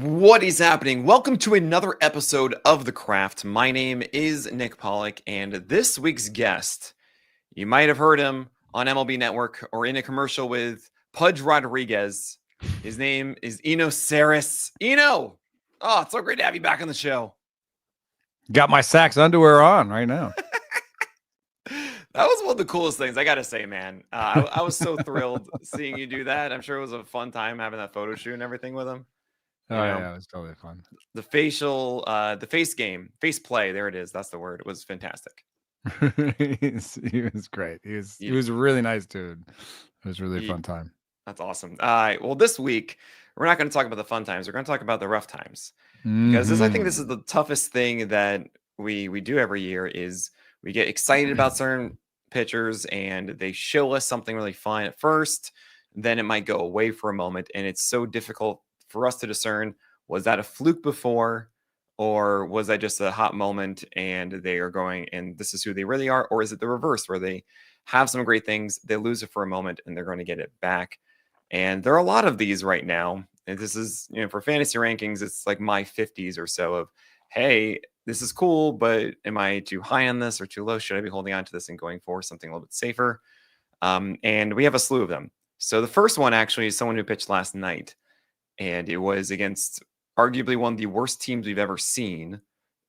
What is happening? Welcome to another episode of The Craft. My name is Nick Pollack, and this week's guest, you might have heard him on MLB Network or in a commercial with Pudge Rodriguez. His name is Eno Sarris. Eno! Oh, it's so great to have you back on the show. Got my Saks underwear on right now. That was one of the coolest things, I gotta say, man. I was so thrilled seeing you do that. I'm sure it was a fun time having that photo shoot and everything with him. Yeah, it was totally fun. The face game, face play. There it is. That's the word. It was fantastic. He was great. He was a really nice dude. It was really a fun time. That's awesome. All right. Well, this week we're not going to talk about the fun times. We're going to talk about the rough times because I think this is the toughest thing that we do every year. Is we get excited about certain pitchers and they show us something really fun at first, then it might go away for a moment, and it's so difficult for us to discern, was that a fluke before, or was that just a hot moment and they are going and this is who they really are? Or is it the reverse where they have some great things, they lose it for a moment and they're going to get it back? And there are a lot of these right now. And this is, for fantasy rankings, it's like my 50s or so of, hey, this is cool, but am I too high on this or too low? Should I be holding on to this and going for something a little bit safer? And we have a slew of them. So the first one actually is someone who pitched last night. And it was against arguably one of the worst teams we've ever seen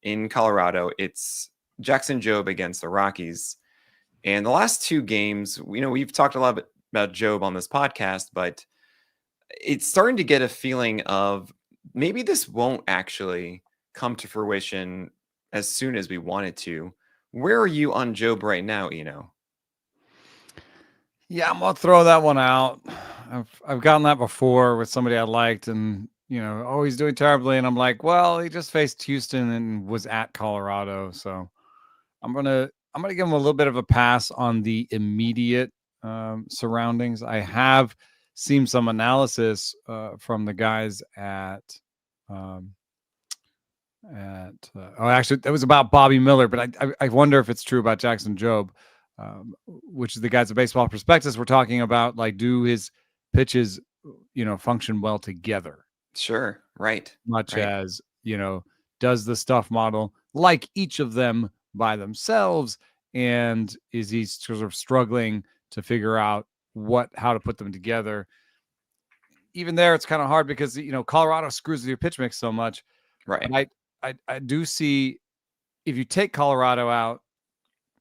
in Colorado. It's Jackson Jobe against the Rockies. And the last two games, we've talked a lot about Jobe on this podcast, but it's starting to get a feeling of maybe this won't actually come to fruition as soon as we want it to. Where are you on Jobe right now, Eno? Yeah, I'm gonna throw that one out. I've gotten that before with somebody I liked, and he's doing terribly, and I'm like, well, he just faced Houston and was at Colorado, so I'm gonna give him a little bit of a pass on the immediate surroundings. I have seen some analysis from the guys actually, that was about Bobby Miller, but I wonder if it's true about Jackson Jobe. Which is the guys at Baseball Prospectus we're talking about, like, do his pitches, function well together? Sure. Right. Much as, does the stuff model like each of them by themselves? And is he sort of struggling to figure out how to put them together? Even there, it's kind of hard because, Colorado screws with your pitch mix so much. Right. But I do see, if you take Colorado out,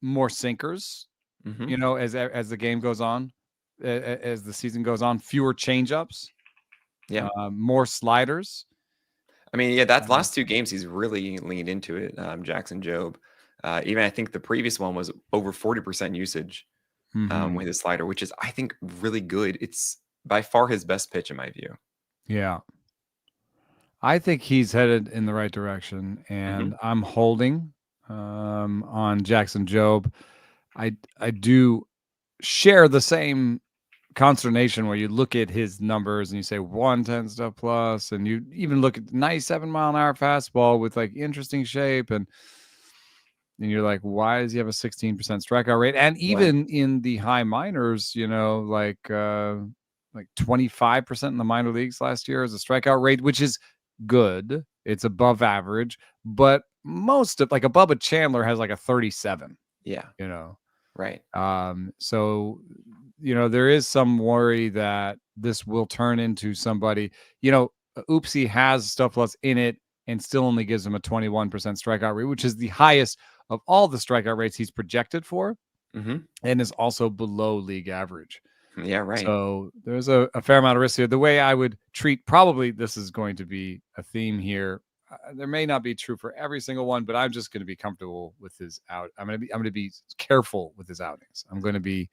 more sinkers, as the game goes on, as the season goes on, fewer changeups, more sliders. I mean, that last two games, he's really leaned into it. Jackson Jobe, even I think the previous one was over 40% usage with his slider, which is, I think, really good. It's by far his best pitch in my view. Yeah. I think he's headed in the right direction, and I'm holding on Jackson Jobe. I do share the same consternation where you look at his numbers and you say 110 stuff plus, and you even look at 97 mile an hour fastball with like interesting shape, and you're like, why does he have a 16% strikeout rate? And even in the high minors, like 25% in the minor leagues last year as a strikeout rate, which is good. It's above average, but most of, like, Bubba Chandler has like a 37. Yeah. Right. So, there is some worry that this will turn into somebody, Oopsie has stuff plus in it and still only gives him a 21% strikeout rate, which is the highest of all the strikeout rates he's projected for, and is also below league average. Yeah, right. So there's a fair amount of risk here. The way I would treat, probably this is going to be a theme here. There may not be true for every single one, but I'm just going to be comfortable with his out. I'm going to be careful with his outings. I'm going to be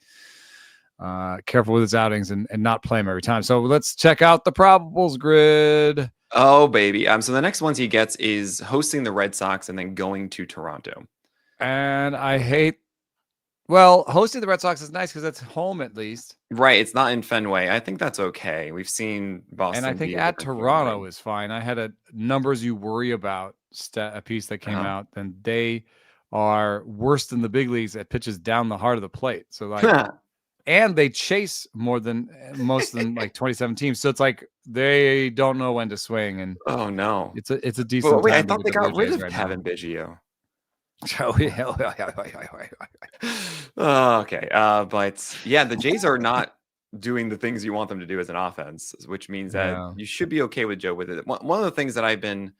careful with his outings and not play him every time. So let's check out the probables grid. Oh, baby. So the next ones he gets is hosting the Red Sox and then going to Toronto. And I hate, hosting the Red Sox is nice because it's home at least. Right. It's not in Fenway. I think that's okay. We've seen Boston. And I think at Toronto is fine. I had a numbers you worry about a piece that came out, and they are worse than the big leagues at pitches down the heart of the plate. So like and they chase more than most than like 27 teams. So it's like they don't know when to swing, and oh no, it's a decent but wait, I time to thought be they the Blue got rid Jays of right now. Kevin Biggio. Oh, okay, but yeah, the Jays are not doing the things you want them to do as an offense, which means that you should be okay with Jobe with it. One of the things that I've been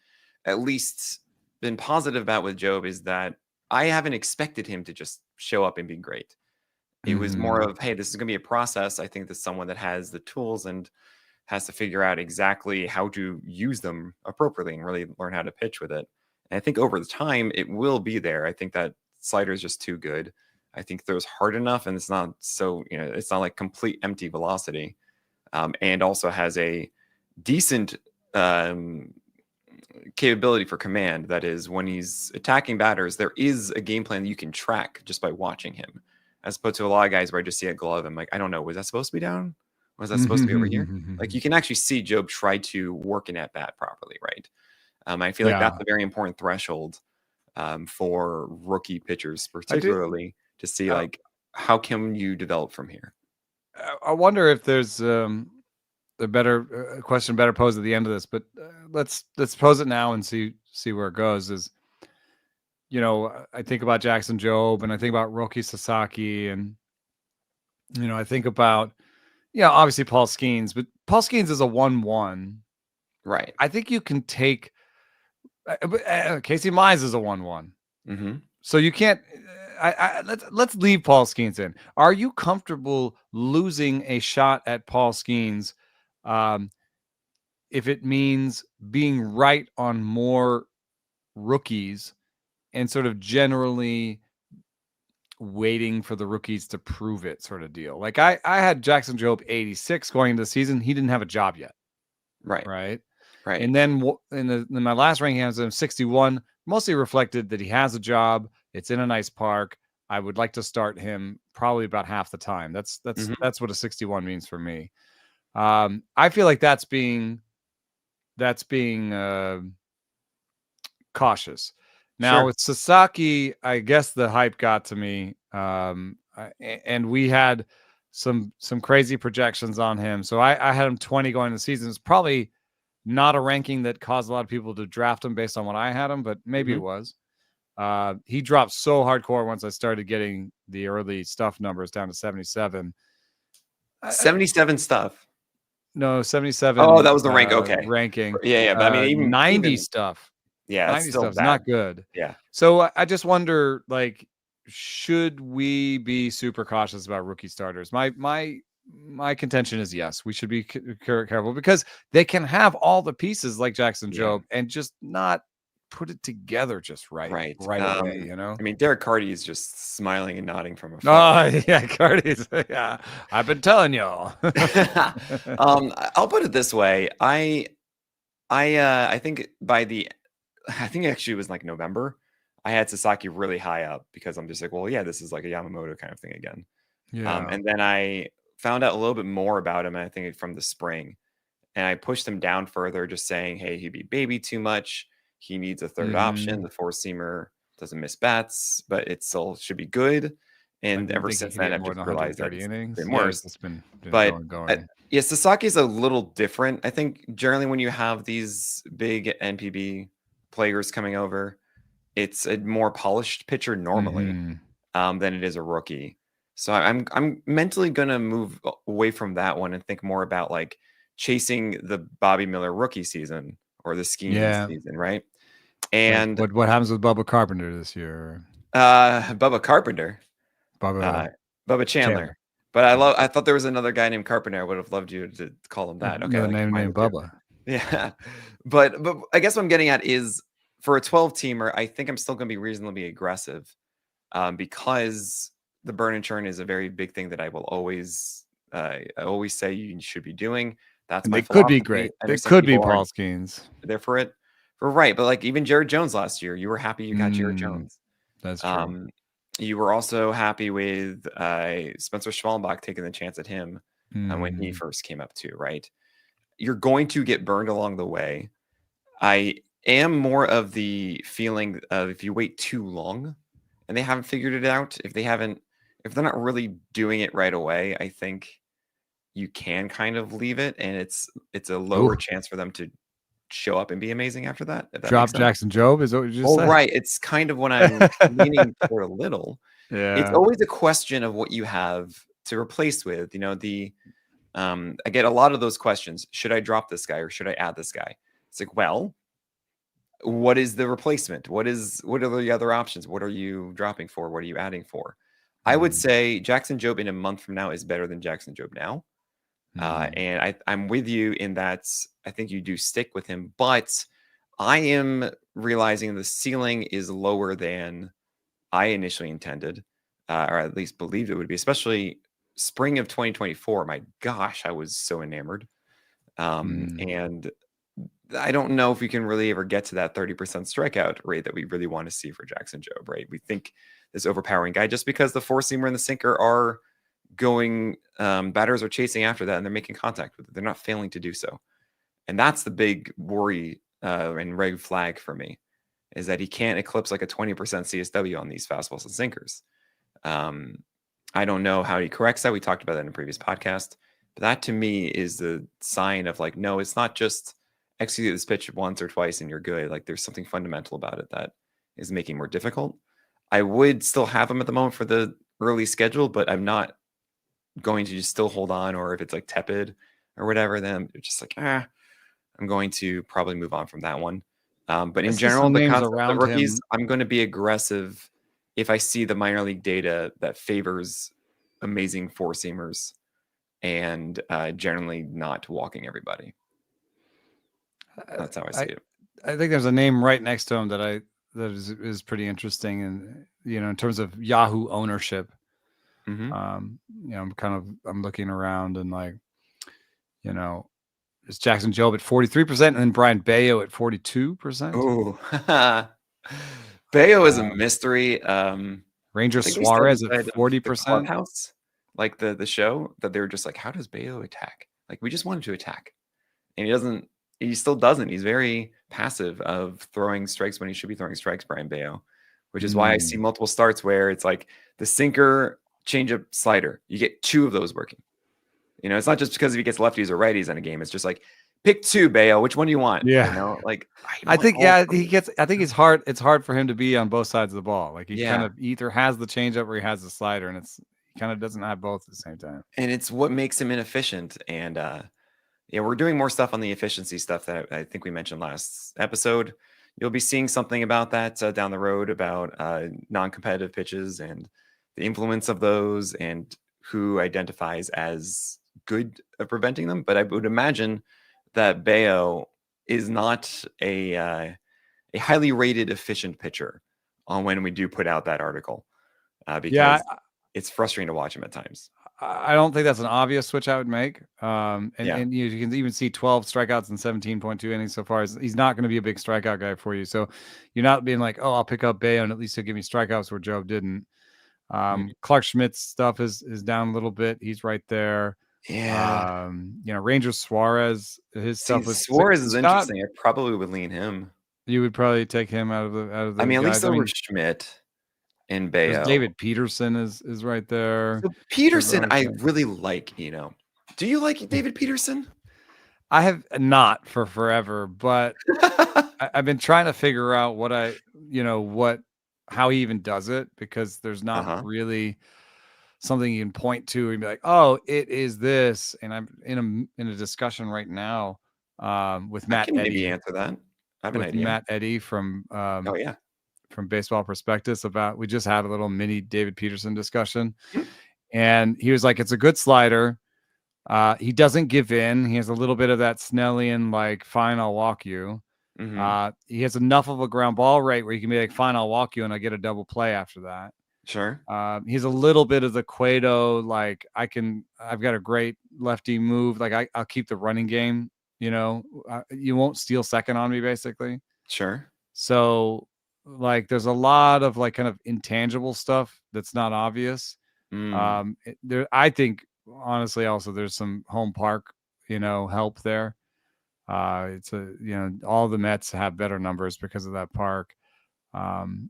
at least been positive about with Jobe is that I haven't expected him to just show up and be great. It was more of, hey, this is going to be a process. I think there's someone that has the tools and has to figure out exactly how to use them appropriately and really learn how to pitch with it. And I think over the time, it will be there. I think that slider is just too good. I think throws hard enough, and it's not so, it's not like complete empty velocity, and also has a decent capability for command. That is, when he's attacking batters, there is a game plan that you can track just by watching him, as opposed to a lot of guys where I just see a glove. I'm like, I don't know, was that supposed to be down? Was that supposed to be over here? Like, you can actually see Jobe try to work an at bat properly, right? I feel like that's a very important threshold for rookie pitchers, particularly to see like how can you develop from here. I wonder if there's a better question, better posed at the end of this, but let's pose it now and see where it goes. Is I think about Jackson Jobe, and I think about Roki Sasaki, and I think about obviously Paul Skeens, but Paul Skeens is a 1-1, right? I think you can take Casey Mize is a 1-1, so you can't. Let's leave Paul Skeens in. Are you comfortable losing a shot at Paul Skeens if it means being right on more rookies and sort of generally waiting for the rookies to prove it, sort of deal? Like I had Jackson Jobe 86 going into the season. He didn't have a job yet. Right. And then in my last ranking, I was him 61, mostly reflected that he has a job. It's in a nice park. I would like to start him probably about half the time. That's what a 61 means for me. I feel like that's being cautious. Now with Sasaki, I guess the hype got to me, and we had some crazy projections on him. So I had him 20 going into the season. It's probably not a ranking that caused a lot of people to draft him based on what I had him, but maybe it was. He dropped so hardcore once I started getting the early stuff numbers down to 77. 77 stuff. No, 77. Oh, that was the rank. Okay. Ranking. Yeah. But I mean, even 90 stuff. Yeah, 90 stuff's not good. Yeah. So I just wonder, like, should we be super cautious about rookie starters? My contention is yes, we should be careful, because they can have all the pieces like Jackson Jobe and just not put it together just right away. I mean, Derek Carty is just smiling and nodding from afar. Oh yeah, Carty's. Yeah, I've been telling y'all. I'll put it this way. I think I think actually it was like November, I had Sasaki really high up because I'm just like, well, yeah, this is like a Yamamoto kind of thing again. And then I found out a little bit more about him, and I think from the spring, and I pushed him down further, just saying, hey, he'd be baby too much. He needs a third option. The four-seamer doesn't miss bats, but it still should be good. And ever since then, I've just realized that it's been worse. It's been but going. Yeah, Sasaki's a little different. I think generally when you have these big NPB players coming over, it's a more polished pitcher normally than it is a rookie. So I'm mentally gonna move away from that one and think more about like chasing the Bobby Miller rookie season or the Skeens season, right? And what happens with Bubba Carpenter this year? Bubba Carpenter, Bubba Chandler. But I thought there was another guy named Carpenter. I would have loved you to call him that. Okay, no name named Bubba. Yeah, but I guess what I'm getting at is for a 12-teamer, I think I'm still going to be reasonably aggressive, because the burn and churn is a very big thing that I will always say you should be doing. That's my philosophy. Could be great. It could be Paul Skeens. There for it. Right, but like even Jared Jones last year, you were happy you got Jared Jones. That's true. You were also happy with Spencer Schwallenbach taking the chance at him when he first came up too, right? You're going to get burned along the way. I am more of the feeling of if you wait too long and they haven't figured it out, if if they're not really doing it right away, I think you can kind of leave it, and it's a lower chance for them to show up and be amazing after that, if that Drop makes sense. Jackson Jobe is what you just said. Right. It's kind of what I'm leaning toward a little. It's Yeah. always a question of what you have to replace with. I get a lot of those questions. Should I drop this guy or should I add this guy? It's like, well, what is the replacement? What are the other options? What are you dropping for? What are you adding for? I would say Jackson Jobe in a month from now is better than Jackson Jobe now. And I'm with you in that I think you do stick with him, but I am realizing the ceiling is lower than I initially intended, or at least believed it would be, especially spring of 2024. My gosh, I was so enamored. And I don't know if we can really ever get to that 30% strikeout rate that we really want to see for Jackson Jobe, right? We think this overpowering guy, just because the four seamer and the sinker are going, batters are chasing after that and they're making contact with it. They're not failing to do so. And that's the big worry and red flag for me, is that he can't eclipse like a 20% CSW on these fastballs and sinkers. I don't know how he corrects that. We talked about that in a previous podcast. But that to me is the sign of like, no, it's not just execute this pitch once or twice and you're good. Like there's something fundamental about it that is making it more difficult. I would still have him at the moment for the early schedule, but I'm not going to just still hold on, or if it's like tepid or whatever, then it's just like, I'm going to probably move on from that one. But in general, the concept of rookies, I'm going to be aggressive if I see the minor league data that favors amazing four seamers and generally not walking everybody. That's how I see it. I think there's a name right next to him that is pretty interesting, and in terms of Yahoo ownership. I'm looking around and like, it's Jackson Jobe at 43% and then Brian Bayo at 42%. Oh, Bayo is a mystery. Ranger Suarez at 40%. Clubhouse, like the show, that they were just like, how does Bayo attack? Like, we just want him to attack, and he still doesn't. He's very passive of throwing strikes when he should be throwing strikes, Brian Bayo, which is why I see multiple starts where it's like the sinker, changeup, slider. You get two of those working. It's not just because if he gets lefties or righties in a game. It's just like, pick two, Bayo. Which one do you want? Yeah. I think it's hard. It's hard for him to be on both sides of the ball. Like he kind of either has the changeup or he has the slider, and he kind of doesn't have both at the same time. And it's what makes him inefficient. And we're doing more stuff on the efficiency stuff that I think we mentioned last episode. You'll be seeing something about that down the road, about non-competitive pitches and the influence of those and who identifies as good at preventing them. But I would imagine that Bayo is not a highly rated efficient pitcher on when we do put out that article, because it's frustrating to watch him at times. I don't think that's an obvious switch I would make. And you can even see 12 strikeouts and 17.2 innings so far. He's not going to be a big strikeout guy for you. So you're not being like, oh, I'll pick up Bayo and at least he'll give me strikeouts where Jobe didn't. Clark Schmidt's stuff is down a little bit. He's right there. Yeah. Ranger Suarez, his stuff was Suarez is interesting. I probably would lean him. You would probably take him out of the I mean, at least over Schmidt and Bayo. David Peterson is right there. So Peterson, I really like. Do you like David Peterson? I have not for forever, but I've been trying to figure out how he even does it, because there's not really something you can point to and be like, oh, it is this. And I'm in a discussion right now with Matt Eddy. Maybe answer that. I have an idea. Matt Eddy from from Baseball Prospectus we just had a little mini David Peterson discussion, and he was like, it's a good slider. He doesn't give in. He has a little bit of that Snellian, like, fine, I'll walk you. He has enough of a ground ball rate where he can be like, fine, I'll walk you, and I get a double play after that. Sure. He's a little bit of the Cueto, like, I've got a great lefty move. Like I'll keep the running game, you won't steal second on me, basically. Sure. So like, there's a lot of like kind of intangible stuff that's not obvious. I think honestly, also there's some home park, help there. It's all the Mets have better numbers because of that park. And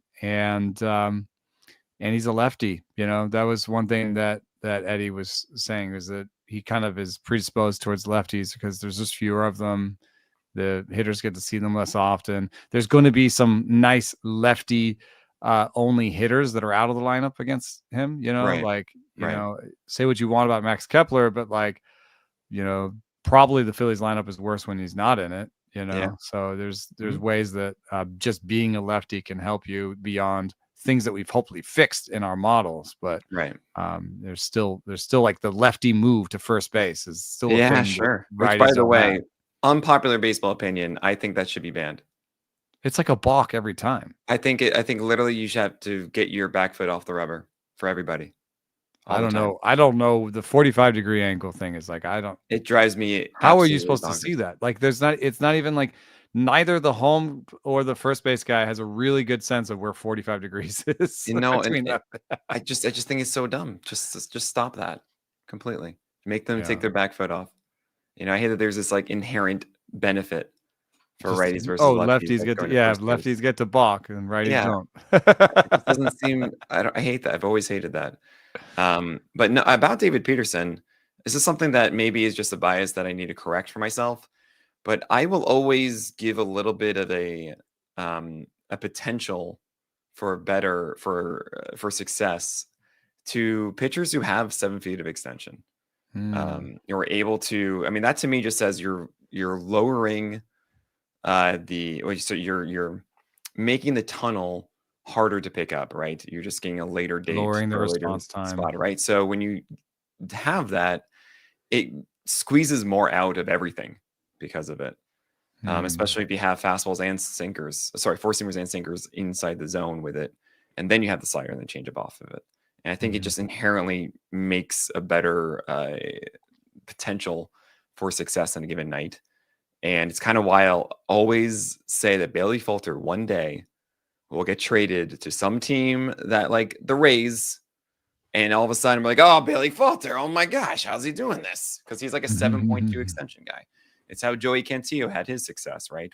and he's a lefty. That was one thing that Eddie was saying, is that he kind of is predisposed towards lefties because there's just fewer of them. The hitters get to see them less often. There's going to be some nice lefty only hitters that are out of the lineup against him. Right. Say what you want about Max Kepler, but probably the Phillies lineup is worse when he's not in it. Yeah. So there's ways that just being a lefty can help you beyond things that we've hopefully fixed in our models. But Right. There's still like the lefty move to first base is still a thing. Sure. Which, by the way, unpopular baseball opinion, I think that should be banned. It's like a balk every time. I think literally you should have to get your back foot off the rubber for everybody. I don't know. The 45-degree angle thing is like, it drives me. How are you supposed to see that? Like, it's not even like neither the home or the first base guy has a really good sense of where 45 degrees is. I just think it's so dumb. Just stop that completely. Make them take their back foot off. I hate that there's this like inherent benefit for righties versus lefties. Lefties get to balk and righties don't. It doesn't seem. I hate that. I've always hated that. But no, about David Peterson, this is something that maybe is just a bias that I need to correct for myself. But I will always give a little bit of a potential for success to pitchers who have 7 feet of extension. You're able to. I mean, that to me just says you're lowering you're making the tunnel harder to pick up, right? You're just getting a later date, lowering the response time spot, right? So when you have that, it squeezes more out of everything because of it. Especially if you have fastballs and sinkers, four seamers and sinkers inside the zone with it, and then you have the slider and then change up off of it. And I think it just inherently makes a better potential for success on a given night. And it's kind of why I'll always say that Bailey Falter one day will get traded to some team that like the Rays, and all of a sudden we're like, oh, Bailey Falter, oh my gosh, how's he doing this? Because he's like a 7.2 extension guy. It's how Joey Cantillo had his success, right?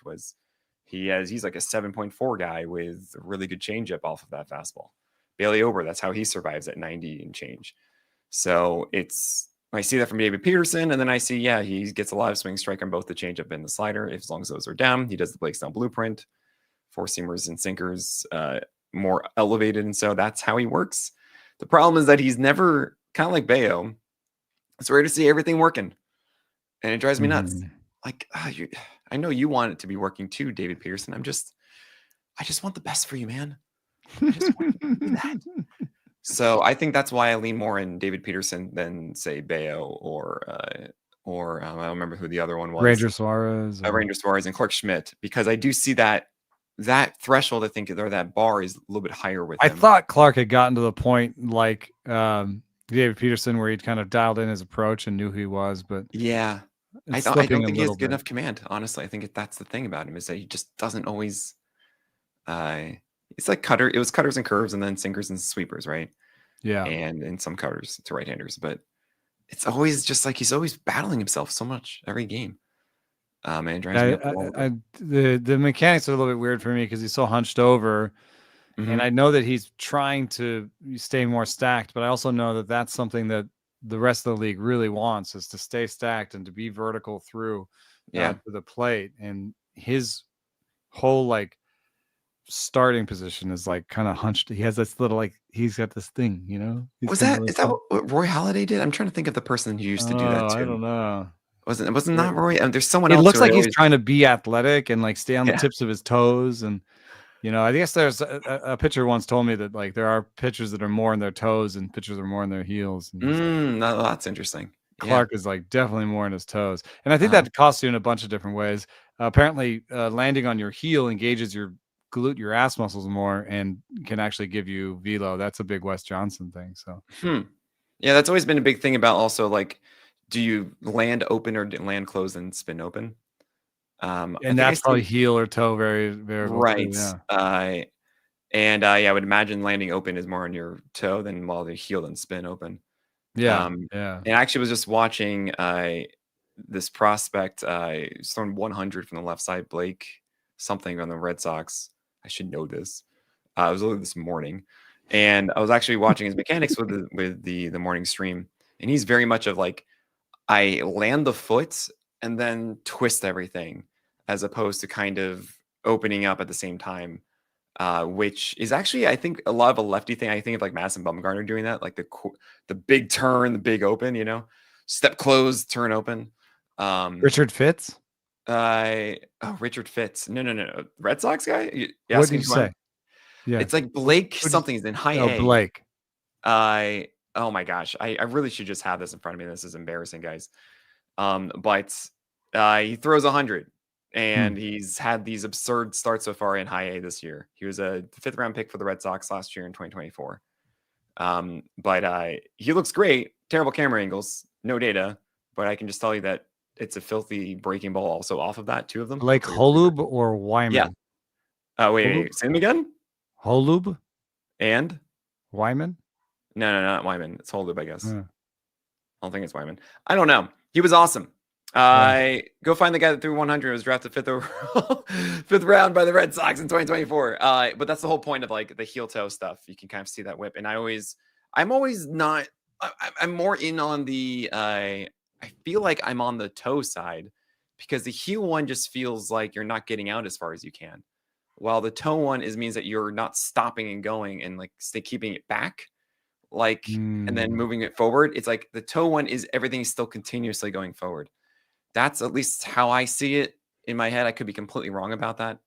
He's like a 7.4 guy with a really good changeup off of that fastball. Bailey Ober, that's how he survives at 90 and change. So I see that from David Peterson, and then I see, he gets a lot of swing strike on both the changeup and the slider. As long as those are down, he does the Blake Snell blueprint, four seamers and sinkers, more elevated, and so that's how he works. The problem is that he's never, kind of like Bayo, it's rare to see everything working, and it drives me nuts. Like, I know you want it to be working too, David Peterson. I just want the best for you, man. I just want to do that. So I think that's why I lean more in David Peterson than say Bayo or I don't remember who the other one was. Ranger Suarez and Clark Schmidt, because I do see that threshold, I think, or that bar is a little bit higher with him. I thought Clark had gotten to the point like David Peterson where he'd kind of dialed in his approach and knew who he was, but I don't think he has good enough command. Honestly, I think that's the thing about him, is that he just doesn't always. It's like it was cutters and curves, and then sinkers and sweepers, right? Yeah, and some cutters to right-handers, but it's always just like he's always battling himself so much every game. And it drives me up. The mechanics are a little bit weird for me because he's so hunched over, and I know that he's trying to stay more stacked, but I also know that that's something that the rest of the league really wants, is to stay stacked and to be vertical through to the plate. And his whole like starting position is like kind of hunched. He has this little he's got this thing, is that what Roy Halladay did? I'm trying to think of the person who used to do that too. I don't know. Wasn't not Roy? There's someone else. It looks like he's trying to be athletic and like stay on the tips of his toes. And I guess there's a pitcher once told me that like there are pitchers that are more in their toes and pitchers are more in their heels. That's interesting. Clark is like definitely more in his toes, and I think that costs you in a bunch of different ways. Apparently, landing on your heel engages your glute, your ass muscles more, and can actually give you velo. That's a big Wes Johnson thing. So, that's always been a big thing about also like, do you land open or land closed and spin open? And that's probably heel or toe variable, right? Too, I would imagine landing open is more on your toe than while the heel and spin open. And I actually was just watching this prospect. He's thrown 100 from the left side, Blake something on the Red Sox. I should know this. It was only this morning, And I was actually watching his mechanics with the morning stream, and he's very much of like, I land the foot and then twist everything, as opposed to kind of opening up at the same time, which is actually, I think, a lot of a lefty thing. I think of like Madison Bumgarner doing that, like the big turn, the big open, step close, turn open. Richard Fitz? Richard Fitz. No. Red Sox guy? You What asking did you who I'm- say? Yeah. It's like Blake something is in high Oh, A. Blake. Oh my gosh. I really should just have this in front of me. This is embarrassing, guys. But he throws 100, and he's had these absurd starts so far in high A this year. He was a 5th round pick for the Red Sox last year in 2024. But he looks great. Terrible camera angles, no data, but I can just tell you that it's a filthy breaking ball also off of that, 2 of them. Blake Holub or Wyman? Yeah. Wait, say them again? Holub? And? Wyman? No, not Wyman. It's Holub, I guess. I don't think it's Wyman. I don't know. He was awesome. Go find the guy that threw 100. It was drafted 5th overall, 5th round by the Red Sox in 2024. But that's the whole point of like the heel toe stuff. You can kind of see that whip. And I'm always not. I'm more in on the. I feel like I'm on the toe side, because the heel one just feels like you're not getting out as far as you can, while the toe one means that you're not stopping and going and like keeping it back. And then moving it forward. It's like the toe one is everything still continuously going forward. That's at least how I see it in my head. I could be completely wrong about that.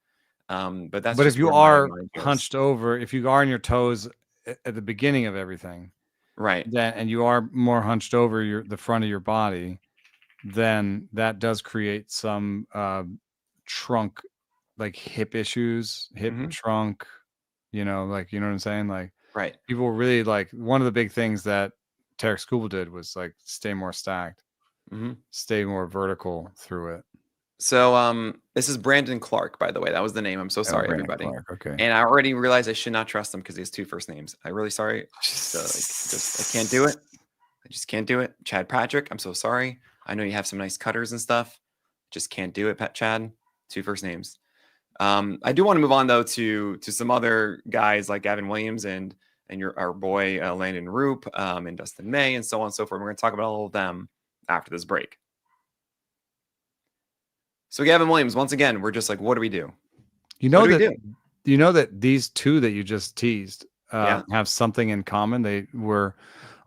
But if you are hunched over, if you are on your toes at the beginning of everything, right, and you are more hunched over the front of your body, then that does create some trunk, like hip issues, trunk, you know what I'm saying? Like, right. People really like, one of the big things that Tarek Skubal did was like stay more stacked, stay more vertical through it. So this is Brandon Clark, by the way. That was the name. I'm so sorry, everybody. Clark, okay. And I already realized I should not trust him because he has 2 first names. I'm really sorry. So, I can't do it. I just can't do it. Chad Patrick, I'm so sorry. I know you have some nice cutters and stuff. Just can't do it, Chad. 2 first names. I do want to move on though to some other guys like Gavin Williams and our boy Landon Roop and Dustin May and so on and so forth. We're going to talk about all of them after this break. So Gavin Williams, once again, we're just like, what do we do? You know that these 2 that you just teased have something in common. They were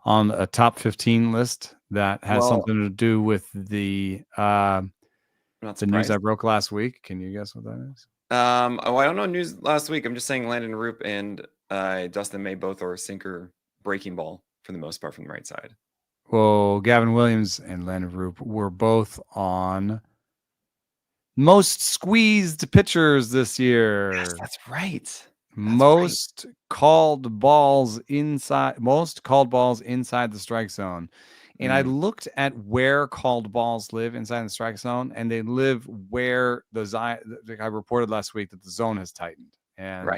on a top 15 list that has something to do with the news I broke last week. Can you guess what that is? I don't know news last week. I'm just saying Landon Roop and Dustin May both are a sinker breaking ball for the most part from the right side. Well, Gavin Williams and Landon Roop were both on most squeezed pitchers this year. Yes, that's right. Most called balls inside the strike zone. And I looked at where called balls live inside the strike zone, and they live where I reported last week that the zone has tightened. And,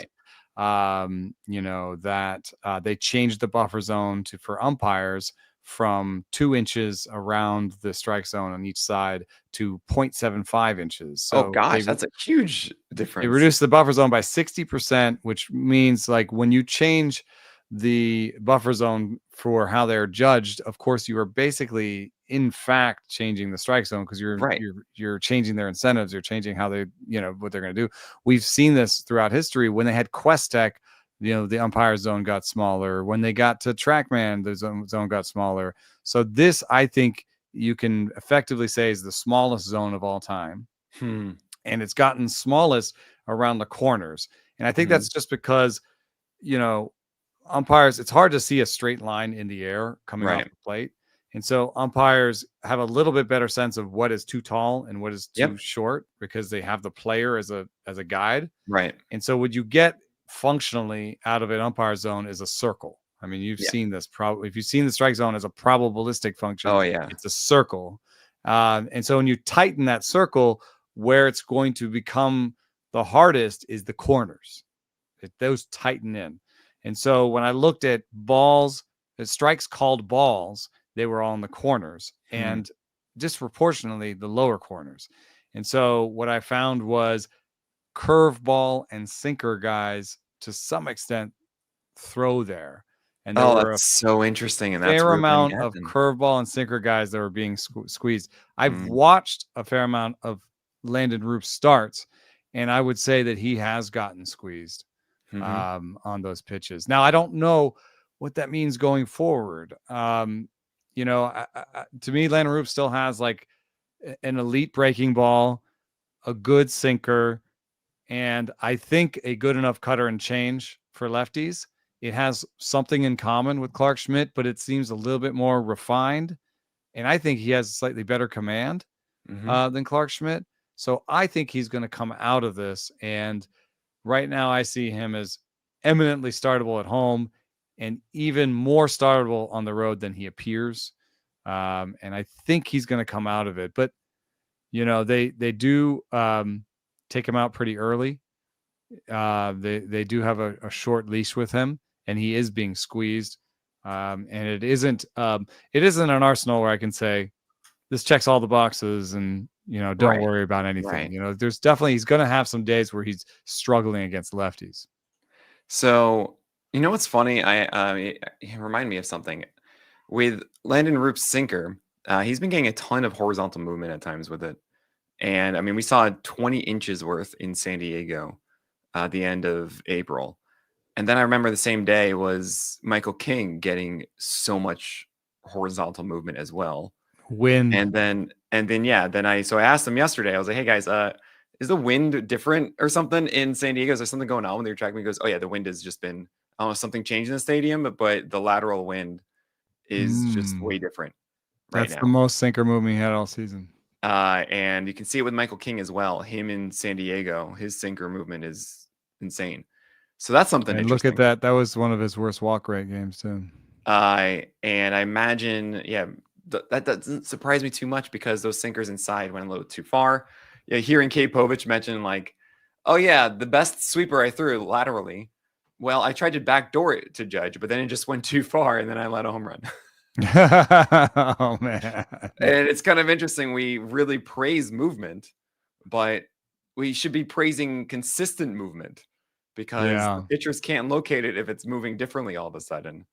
that they changed the buffer zone for umpires from 2 inches around the strike zone on each side to 0.75 inches. So that's a huge difference. They reduced the buffer zone by 60%, which means like when you change the buffer zone for how they're judged, of course, you are basically in fact changing the strike zone because you're changing their incentives. You're changing how they, what they're going to do. We've seen this throughout history. When they had Questek, the umpire zone got smaller. When they got to TrackMan, the zone got smaller. So this, I think you can effectively say, is the smallest zone of all time. And it's gotten smallest around the corners. And I think that's just because, umpires, it's hard to see a straight line in the air coming off the plate. And so umpires have a little bit better sense of what is too tall and what is too short because they have the player as a guide. Right. And so what you get functionally out of an umpire zone is a circle. I mean, you've seen this probably. If you've seen the strike zone as a probabilistic function, it's a circle. And so when you tighten that circle, where it's going to become the hardest is the corners. Those tighten in. And so when I looked at balls, the strikes called balls, they were all in the corners and disproportionately the lower corners. And so what I found was curveball and sinker guys, to some extent, throw there. And there were a that's so interesting, and that's fair really amount of happened. curveball and sinker guys that were being squeezed. I've Mm. watched a fair amount of Landon Roop starts, and I would say that he has gotten squeezed on those pitches. Now, I don't know what that means going forward. You know, to me, Landon Roop still has like an elite breaking ball, a good sinker, and I think a good enough cutter and change for lefties. It has something in common with Clark Schmidt, but it seems a little bit more refined. And I think he has a slightly better command than Clark Schmidt. So I think he's going to come out of this. And right now I see him as eminently startable at home and even more startable on the road than he appears. And I think he's going to come out of it. But, you know, they do take him out pretty early. They do have a short leash with him, and he is being squeezed. And it isn't an arsenal where I can say this checks all the boxes and, you know, don't worry about anything. Right. You know, he's going to have some days where he's struggling against lefties. So, you know what's funny? It reminded me of something with Landon Roop's sinker. He's been getting a ton of horizontal movement at times with it. And I mean, we saw 20 inches worth in San Diego at the end of April. And then I remember the same day was Michael King getting so much horizontal movement as well. Wind. And then I asked him yesterday, I was like, hey guys, is the wind different or something in San Diego? Is there something going on when they were tracking? He goes, oh yeah, the wind has just been, I don't know, something changed in the stadium, but the lateral wind is just way different right That's now. the most sinker movement he had all season. And you can see it with Michael King as well. Him in San Diego, his sinker movement is insane. So that's something and interesting. Look at that. That was one of his worst walk rate games too. And I imagine, that doesn't surprise me too much because those sinkers inside went a little too far. Yeah, hearing Kate Povich mention like, oh yeah, the best sweeper I threw laterally. Well, I tried to backdoor it to Judge, but then it just went too far, and then I let a home run. Oh man. And it's kind of interesting. We really praise movement, but we should be praising consistent movement because the pitchers can't locate it if it's moving differently all of a sudden.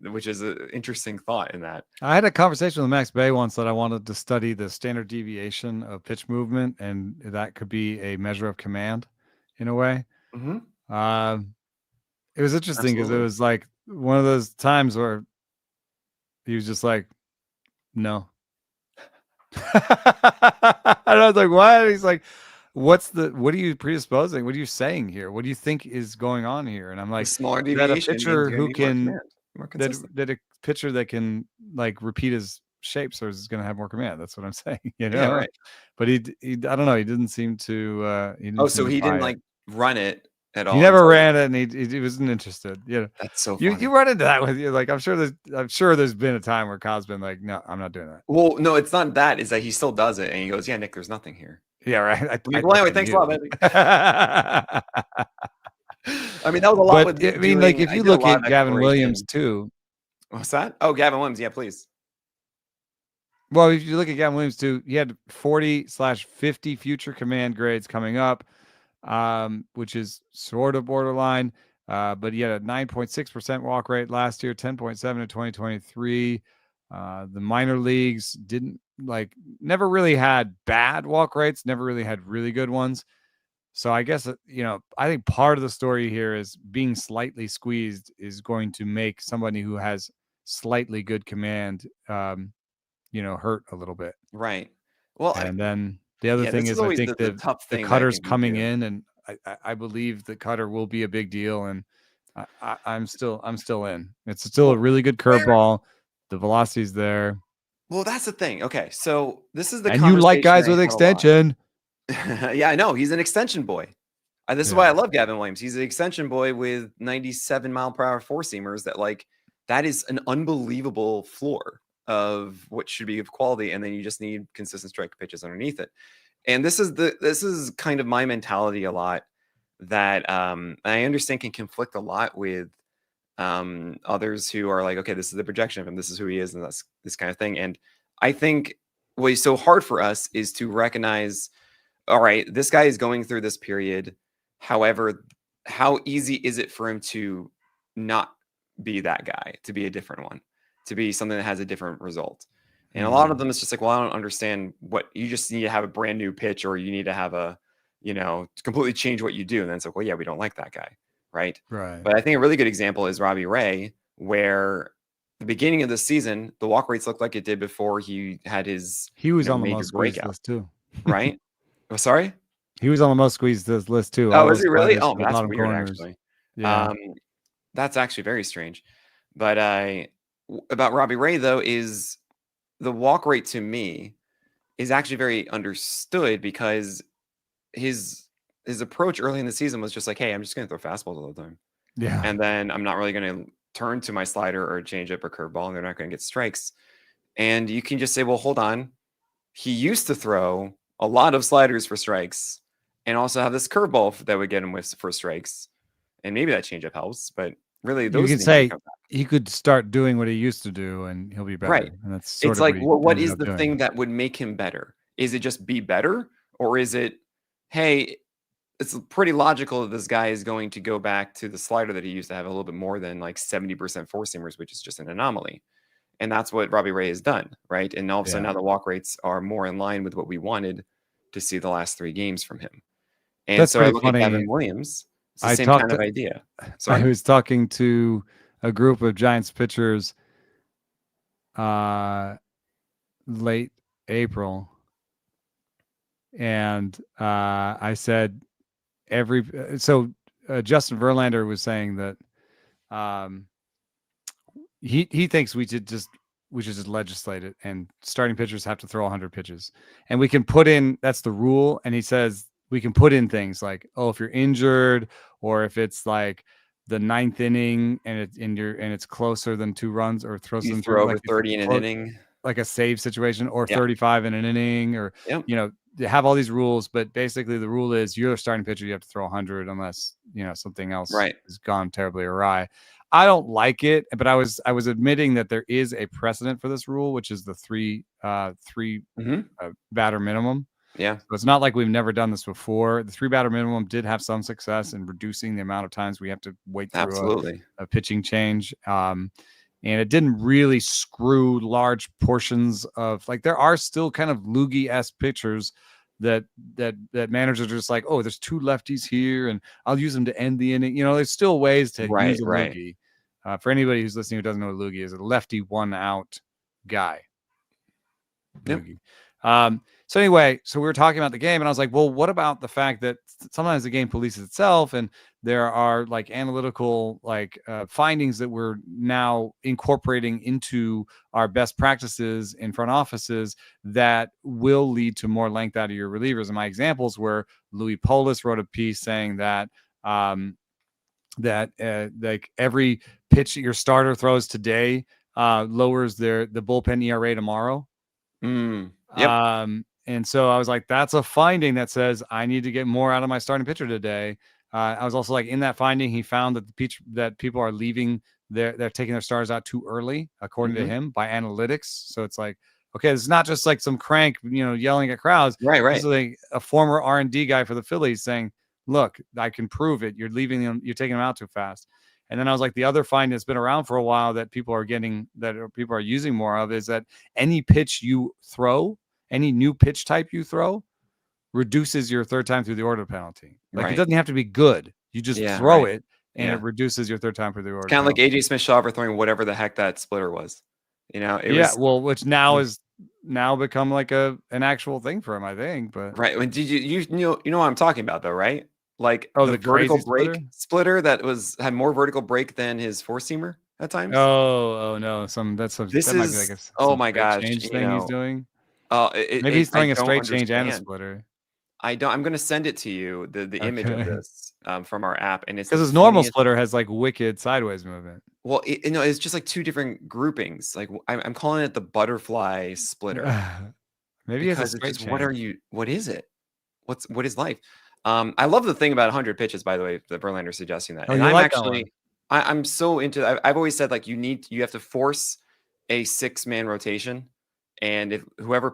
Which is an interesting thought in that. I had a conversation with Max Bay once that I wanted to study the standard deviation of pitch movement, and that could be a measure of command in a way. It was interesting because it was like one of those times where he was just like, no. And I was like, what? He's like, what are you predisposing? What are you saying here? What do you think is going on here? And I'm like, smaller deviation, that a pitcher who can that a pitcher that can like repeat his shapes is going to have more command. That's what I'm saying. You know, yeah, right. But he I don't know. He didn't seem to. He didn't like run it at all. He never ran it, and he wasn't interested. You know, that's so funny. You run into that with you. Like I'm sure there's been a time where Kyle's been like, no, I'm not doing that. Well, no, it's not that. It's that he still does it, and he goes, yeah, Nick, there's nothing here. Yeah, right. Anyway, thanks a lot, man. I mean, that was a lot. But I mean, like if you look at Gavin Williams too. What's that? Oh, Gavin Williams. Yeah, please. Well, if you look at Gavin Williams too, he had 40/50 future command grades coming up, which is sort of borderline. But he had a 9.6% walk rate last year, 10.7 in 2023. The minor leagues never really had bad walk rates, never really had really good ones. So I guess, I think part of the story here is being slightly squeezed is going to make somebody who has slightly good command, hurt a little bit. Right. Well, and then the other thing is I think the cutter's coming in, and I believe the cutter will be a big deal. And I'm still in. It's still a really good curveball. The velocity's there. Well, that's the thing. Okay, so this is the and you like guys with extension. Yeah, I know. He's an extension boy. This is why I love Gavin Williams. He's an extension boy with 97-mile-per-hour four-seamers that is an unbelievable floor of what should be of quality, and then you just need consistent strike pitches underneath it. And this is kind of my mentality a lot that I understand can conflict a lot with others who are like, okay, this is the projection of him, this is who he is, and that's this kind of thing. And I think what is so hard for us is to recognize, all right, this guy is going through this period. However, how easy is it for him to not be that guy, to be a different one, to be something that has a different result? And a lot of them, it's just like, well, I don't understand what you just need to have a brand new pitch, or you need to have a, completely change what you do. And then it's like, well, yeah, we don't like that guy. Right. Right. But I think a really good example is Robbie Ray, where the beginning of the season, the walk rates looked like it did before he had his He was on the major most squeezed breakout. list too. Right. Oh, sorry. He was on the most squeezed list too. Oh, All is those he really? sliders Oh, to the that's bottom weird, corners. actually. Yeah. That's actually very strange. But about Robbie Ray, though, is the walk rate to me is actually very understood, because his approach early in the season was just like, hey, I'm just going to throw fastballs all the time. Yeah. And then I'm not really going to turn to my slider or changeup or curveball, and they're not going to get strikes. And you can just say, well, hold on. He used to throw a lot of sliders for strikes and also have this curveball that would get him for strikes. And maybe that changeup helps, but really those You could things should say come back. he could start doing what he used to do and he'll be better. Right. And that's sort It's of like, what he well, what ended is up the doing. thing that would make him better? Is it just be better? Or is it, hey, it's pretty logical that this guy is going to go back to the slider that he used to have a little bit more than like 70% four seamers, which is just an anomaly. And that's what Robbie Ray has done, right? And all of a sudden now the walk rates are more in line with what we wanted to see the last 3 games from him. And That's so I pretty look at Gavin funny. Williams, it's the I same kind talked of to, idea. I Sorry? was talking to a group of Giants pitchers late April, and I said Justin Verlander was saying that he thinks we should just legislate it, and starting pitchers have to throw 100 pitches, and we can put in, that's the rule. And he says we can put in things like, oh, if you're injured, or if it's like the 9th inning and it's closer than 2 runs, or throws You them throw through, over like 30 in an inning. like a save situation, or Yeah. 35 in an inning, or Yep. they have all these rules. But basically the rule is you're a starting pitcher, you have to throw 100 unless something else has gone terribly awry. I don't like it, but I was admitting that there is a precedent for this rule, which is the three batter minimum. Yeah. So it's not like we've never done this before. The 3 batter minimum did have some success in reducing the amount of times we have to wait through a pitching change. And it didn't really screw large portions of, like, there are still kind of loogie-esque pitchers that managers are just like, oh, there's 2 lefties here and I'll use them to end the inning. There's still ways to use a loogie. For anybody who's listening who doesn't know what loogie is, a lefty 1-out guy. Loogie. Yep. So anyway, so we were talking about the game, and I was like, well, what about the fact that sometimes the game polices itself, and there are like analytical findings that we're now incorporating into our best practices in front offices that will lead to more length out of your relievers. And my examples were Louis Polis wrote a piece saying that like every pitch your starter throws today lowers the bullpen ERA tomorrow. Yep. And so I was like, that's a finding that says I need to get more out of my starting pitcher today. I was also like, in that finding, he found that people are leaving they're taking their stars out too early, according to him, by analytics. So it's like, okay, it's not just like some crank, yelling at crowds. Right. This is like a former R&D guy for the Phillies saying, look, I can prove it. You're leaving them, you're taking them out too fast. And then I was like, the other finding that's been around for a while that people are using more of is that any pitch you throw, any new pitch type you throw, reduces your third time through the order penalty. Like, it doesn't have to be good. You just throw it, and it reduces your third time through the order. It's kind of like AJ Smith-Shawver throwing whatever the heck that splitter was. Which now is become like an actual thing for him, I think. But right. When did you know what I'm talking about, though, right? Like the vertical break splitter that had more vertical break than his four seamer at times. Oh no, that might be like oh my gosh, change thing he's doing. Maybe he's throwing a straight change and a splitter. I'm going to send it to you, the image of this from our app, and it's because his normal splitter has like wicked sideways movement. Well, it's just like 2 different groupings. Like I'm calling it the butterfly splitter. Maybe it's a straight change. What is it? What is life? I love the thing about 100 pitches, by the way, that Verlander's suggesting that. Oh, and I'm like actually, I'm so into. I've always said like you have to force a 6-man rotation, and if whoever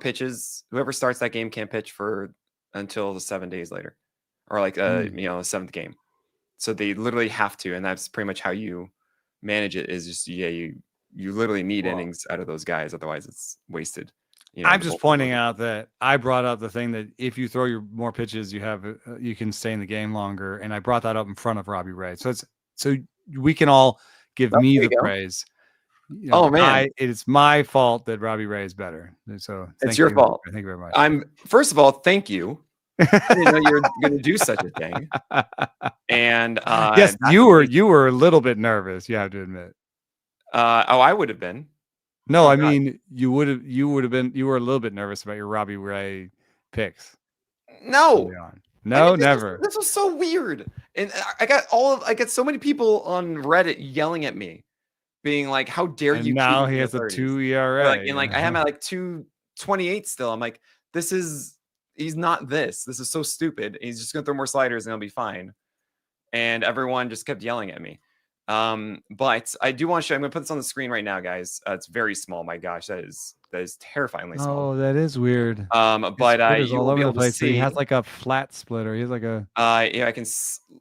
starts that game can't pitch for until the 7 days later, or like the 7th game. So they literally have to, and that's pretty much how you manage it. Is just you literally need innings out of those guys, otherwise it's wasted. I'm just pointing out that I brought up the thing that if you throw your more pitches, you can stay in the game longer, and I brought that up in front of Robbie Ray. So we can all give me the praise. Man, it's my fault that Robbie Ray is better. So it's your fault. Thank you very much. First of all, thank you. I didn't know you were going to do such a thing. And yes, you were a little bit nervous. You have to admit. I would have been. No, I mean you would have been. You were a little bit nervous about your Robbie Ray picks. No, never. This was so weird, and I got so many people on Reddit yelling at me, being like, "How dare you?" Now he has a 2 ERA, I have at 2.28 still. I'm like, he's not this. This is so stupid. He's just gonna throw more sliders and he'll be fine. And everyone just kept yelling at me. But I do want to show. I'm gonna put this on the screen right now, guys. It's very small. My gosh, that is terrifyingly small. Oh, that is weird. But you all will over be able the place. to see. He has like a flat splitter. He's like a. Yeah, I can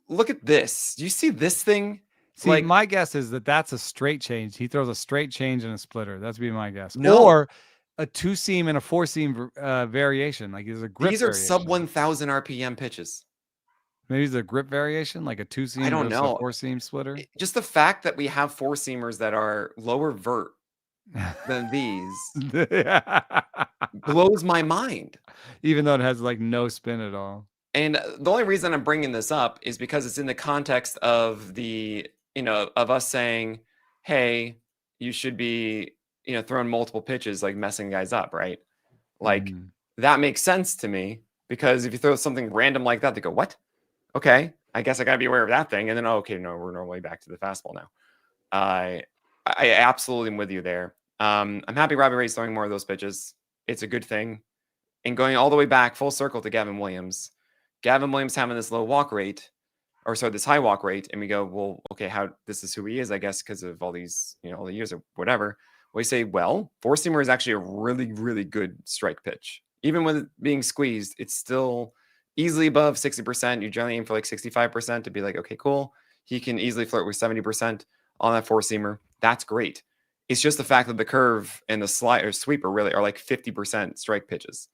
look at this. Do you see this thing? See, my guess is that that's a straight change. He throws a straight change and a splitter. That's be my guess. No. Or a 2-seam and a 4-seam variation. Like there's a grip. These are sub 1,000 RPM pitches. Maybe it's a grip variation, like a 2-seam. I don't know. 4-seam splitter. Just the fact that we have 4-seamers that are lower vert than these blows my mind. Even though it has like no spin at all. And the only reason I'm bringing this up is because it's in the context of of us saying, "Hey, you should be, throwing multiple pitches, like messing guys up, right?" Like that makes sense to me, because if you throw something random like that, they go, "What? Okay, I guess I gotta be aware of that thing." And then, okay, no, we're normally back to the fastball now. I absolutely am with you there. I'm happy Robbie Ray's throwing more of those pitches. It's a good thing. And going all the way back full circle to Gavin Williams. Gavin Williams having this low walk rate, this high walk rate, and we go, well, okay, this is who he is, I guess, because of all these, all the years or whatever. We say, well, 4-seamer is actually a really, really good strike pitch. Even with it being squeezed, it's still easily above 60%. You generally aim for like 65% to be like, okay, cool. He can easily flirt with 70% on that 4-seamer. That's great. It's just the fact that the curve and the sweeper really are like 50% strike pitches.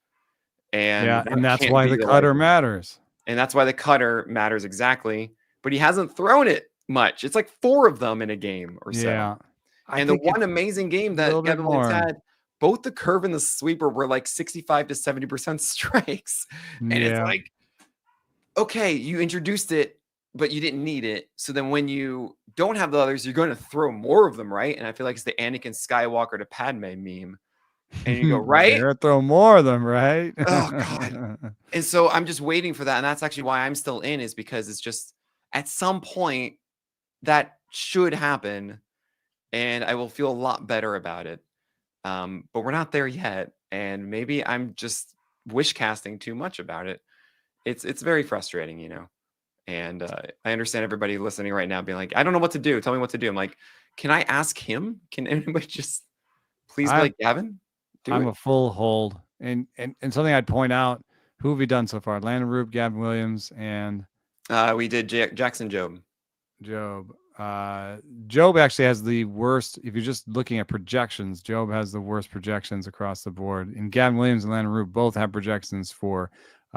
And that's why the cutter matters. And that's why the cutter matters exactly. But he hasn't thrown it much. It's like 4 of them in a game or so. Yeah. And the one amazing game that Gavin Williams had, both the curve and the sweeper were like 65 to 70% strikes. And it's like, okay, you introduced it, but you didn't need it. So then when you don't have the others, you're going to throw more of them, right? And I feel like it's the Anakin Skywalker to Padme meme. And you go, right? You're gonna throw more of them, right? Oh God. And so I'm just waiting for that. And that's actually why I'm still in, is because it's just at some point that should happen. And I will feel a lot better about it. But we're not there yet. And maybe I'm just wish casting too much about it. It's very frustrating, And I understand everybody listening right now being like, I don't know what to do. Tell me what to do. I'm like, can I ask him? Can anybody just please be like, Gavin? I'm a full hold. And something I'd point out, who have we done so far? Landon Roop, Gavin Williams, and we did Jackson Jobe. Jobe actually has the worst. If you're just looking at projections, Jobe has the worst projections across the board. And Gavin Williams and Landon Roop both have projections for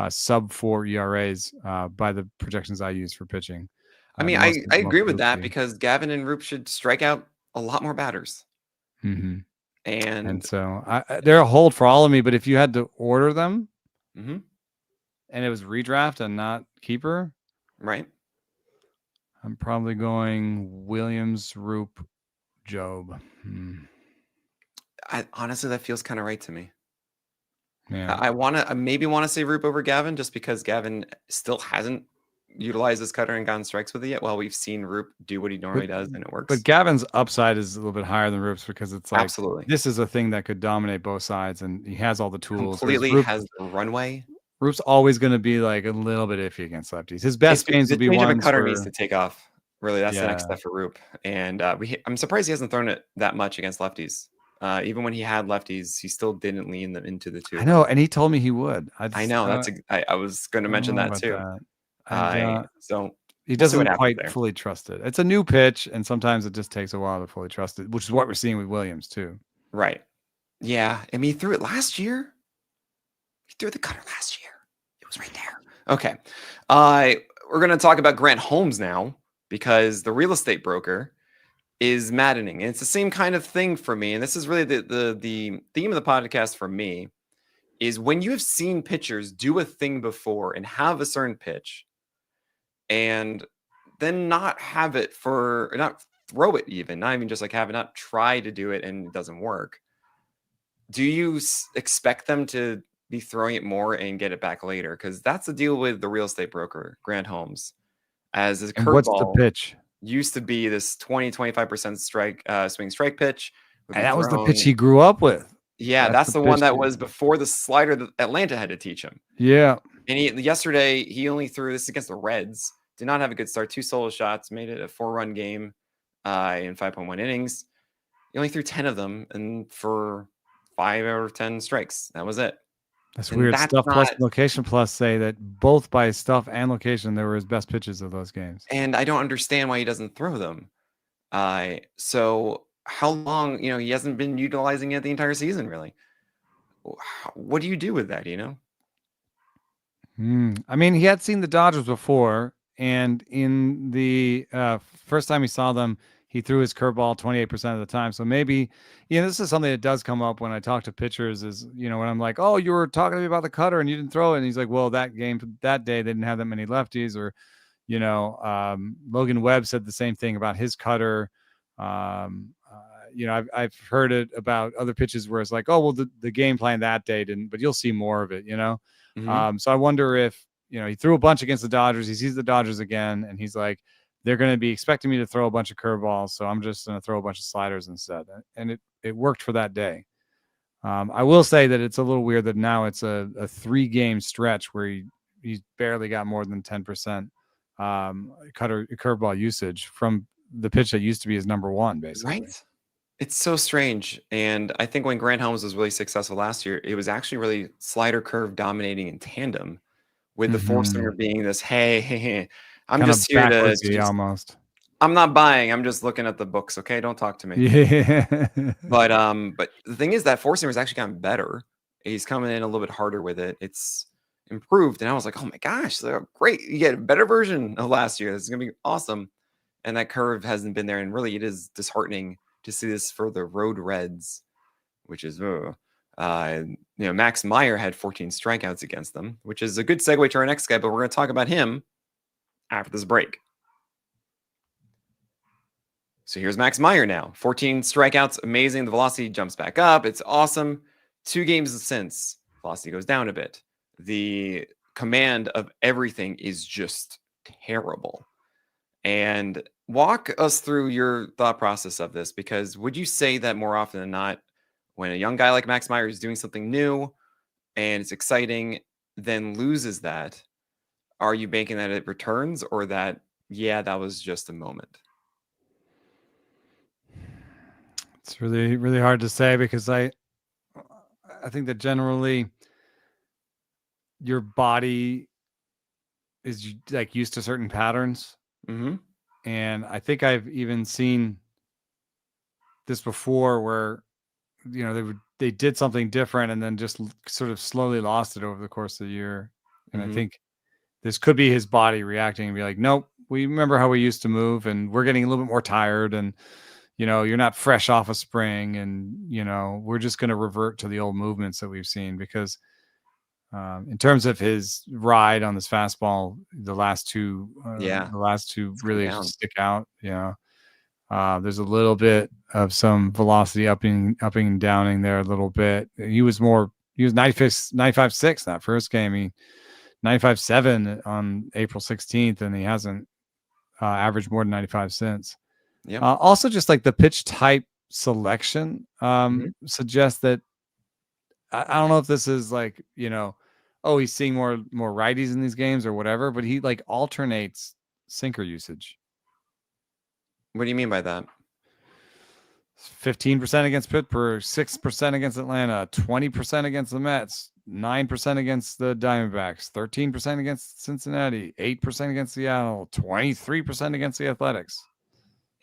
sub 4 ERAs by the projections I use for pitching. I mean, I agree with that, because Gavin and Roop should strike out a lot more batters. Mm-hmm. And so they're a hold for all of me. But if you had to order them, and it was redraft and not keeper, right? I'm probably going Williams, Roop, Jobe. Honestly, that feels kind of right to me. Yeah, I maybe want to say Roop over Gavin, just because Gavin still hasn't utilized his cutter and gotten strikes with it yet. Well, we've seen Roop do what he normally does, and it works. But Gavin's upside is a little bit higher than Roop's, because it's like, absolutely, this is a thing that could dominate both sides, and he has all the tools. Completely has the runway. Roop's always going to be like a little bit iffy against lefties. His best games will be ones cutter needs to take off. Really, that's the next step for Roop. And I'm surprised he hasn't thrown it that much against lefties. Even when he had lefties, he still didn't lean them into the two. I know, and he told me he would. I know. I was going to mention that too. So he We'll see what doesn't happens quite there. fully trust it. It's a new pitch, and sometimes it just takes a while to fully trust it, which is what we're seeing with Williams too. Right. Yeah. I mean, he threw it last year. He threw the cutter last year. It was right there. Okay. We're going to talk about Grant Holmes now because the real estate broker is maddening. And it's the same kind of thing for me. And this is really the theme of the podcast for me is when you have seen pitchers do a thing before and have a certain pitch and then not have it for, not throw it even, not even just like have it, not try to do it and it doesn't work. Do you expect them to be throwing it more and get it back later? Because that's the deal with the real estate broker, Grant Holmes. As his And what's the curveball pitch? used to be this 20-25% strike swing strike pitch. And that was the pitch he grew up with. Yeah, that's the one that was before the slider that Atlanta had to teach him. Yeah. And yesterday he only threw this against the Reds. Did not have a good start. 2 solo shots, made it a 4-run game in 5.1 innings. He only threw 10 of them, and for 5 out of 10 strikes. That was it. That's weird. Stuff Plus and Location Plus say that both by stuff and location, they were his best pitches of those games. And I don't understand why he doesn't throw them. So how long, he hasn't been utilizing it the entire season, really. What do you do with that, I mean, he had seen the Dodgers before, and in the first time he saw them, he threw his curveball 28% of the time. So maybe, this is something that does come up when I talk to pitchers is, when I'm like, oh, you were talking to me about the cutter and you didn't throw it. And he's like, well, that day, they didn't have that many lefties. Or, Logan Webb said the same thing about his cutter. I've heard it about other pitches where it's like, oh, well, the game plan that day didn't, but you'll see more of it, Mm-hmm. So I wonder if, he threw a bunch against the Dodgers. He sees the Dodgers again, and he's like, they're going to be expecting me to throw a bunch of curveballs, so I'm just going to throw a bunch of sliders instead. And it worked for that day. I will say that it's a little weird that now it's a 3-game stretch where he's barely got more than 10% curveball usage from the pitch that used to be his number one, basically. Right. It's so strange. And I think when Grant Holmes was really successful last year, it was actually really slider curve dominating in tandem with the four-seamer being this, hey, I'm kind just here to almost. I'm not buying. I'm just looking at the books. Okay. Don't talk to me. Yeah. But the thing is that four-seamer has actually gotten better. He's coming in a little bit harder with it. It's improved. And I was like, oh my gosh, great. You get a better version of last year. This is going to be awesome. And that curve hasn't been there. And really, it is disheartening to see this for the Road Reds, which is, Max Meyer had 14 strikeouts against them, which is a good segue to our next guy, but we're going to talk about him after this break. So here's Max Meyer now. 14 strikeouts, amazing. The velocity jumps back up. It's awesome. 2 games since, velocity goes down a bit. The command of everything is just terrible. And walk us through your thought process of this, because would you say that more often than not, when a young guy like Max Meyer is doing something new and it's exciting, then loses that, are you banking that it returns, or that, that was just a moment? It's really, really hard to say, because I think that generally your body is like used to certain patterns. Mm-hmm. And I think I've even seen this before where, they did something different and then just sort of slowly lost it over the course of the year. And I think this could be his body reacting and be like, nope, we remember how we used to move, and we're getting a little bit more tired, and, you're not fresh off a spring, and, we're just going to revert to the old movements that we've seen. Because in terms of his ride on this fastball, the last two really stick out. There's a little bit of some velocity upping and downing there a little bit. He was 95.6 that first game. He 95.7 on April 16th, and he hasn't averaged more than 95 since. Yeah. Also, just like the pitch type selection suggests that I don't know if this is like, he's seeing more righties in these games or whatever, but he like alternates sinker usage. What do you mean by that? 15% against Pittsburgh, 6% against Atlanta, 20% against the Mets, 9% against the Diamondbacks, 13% against Cincinnati, 8% against Seattle, 23% against the Athletics.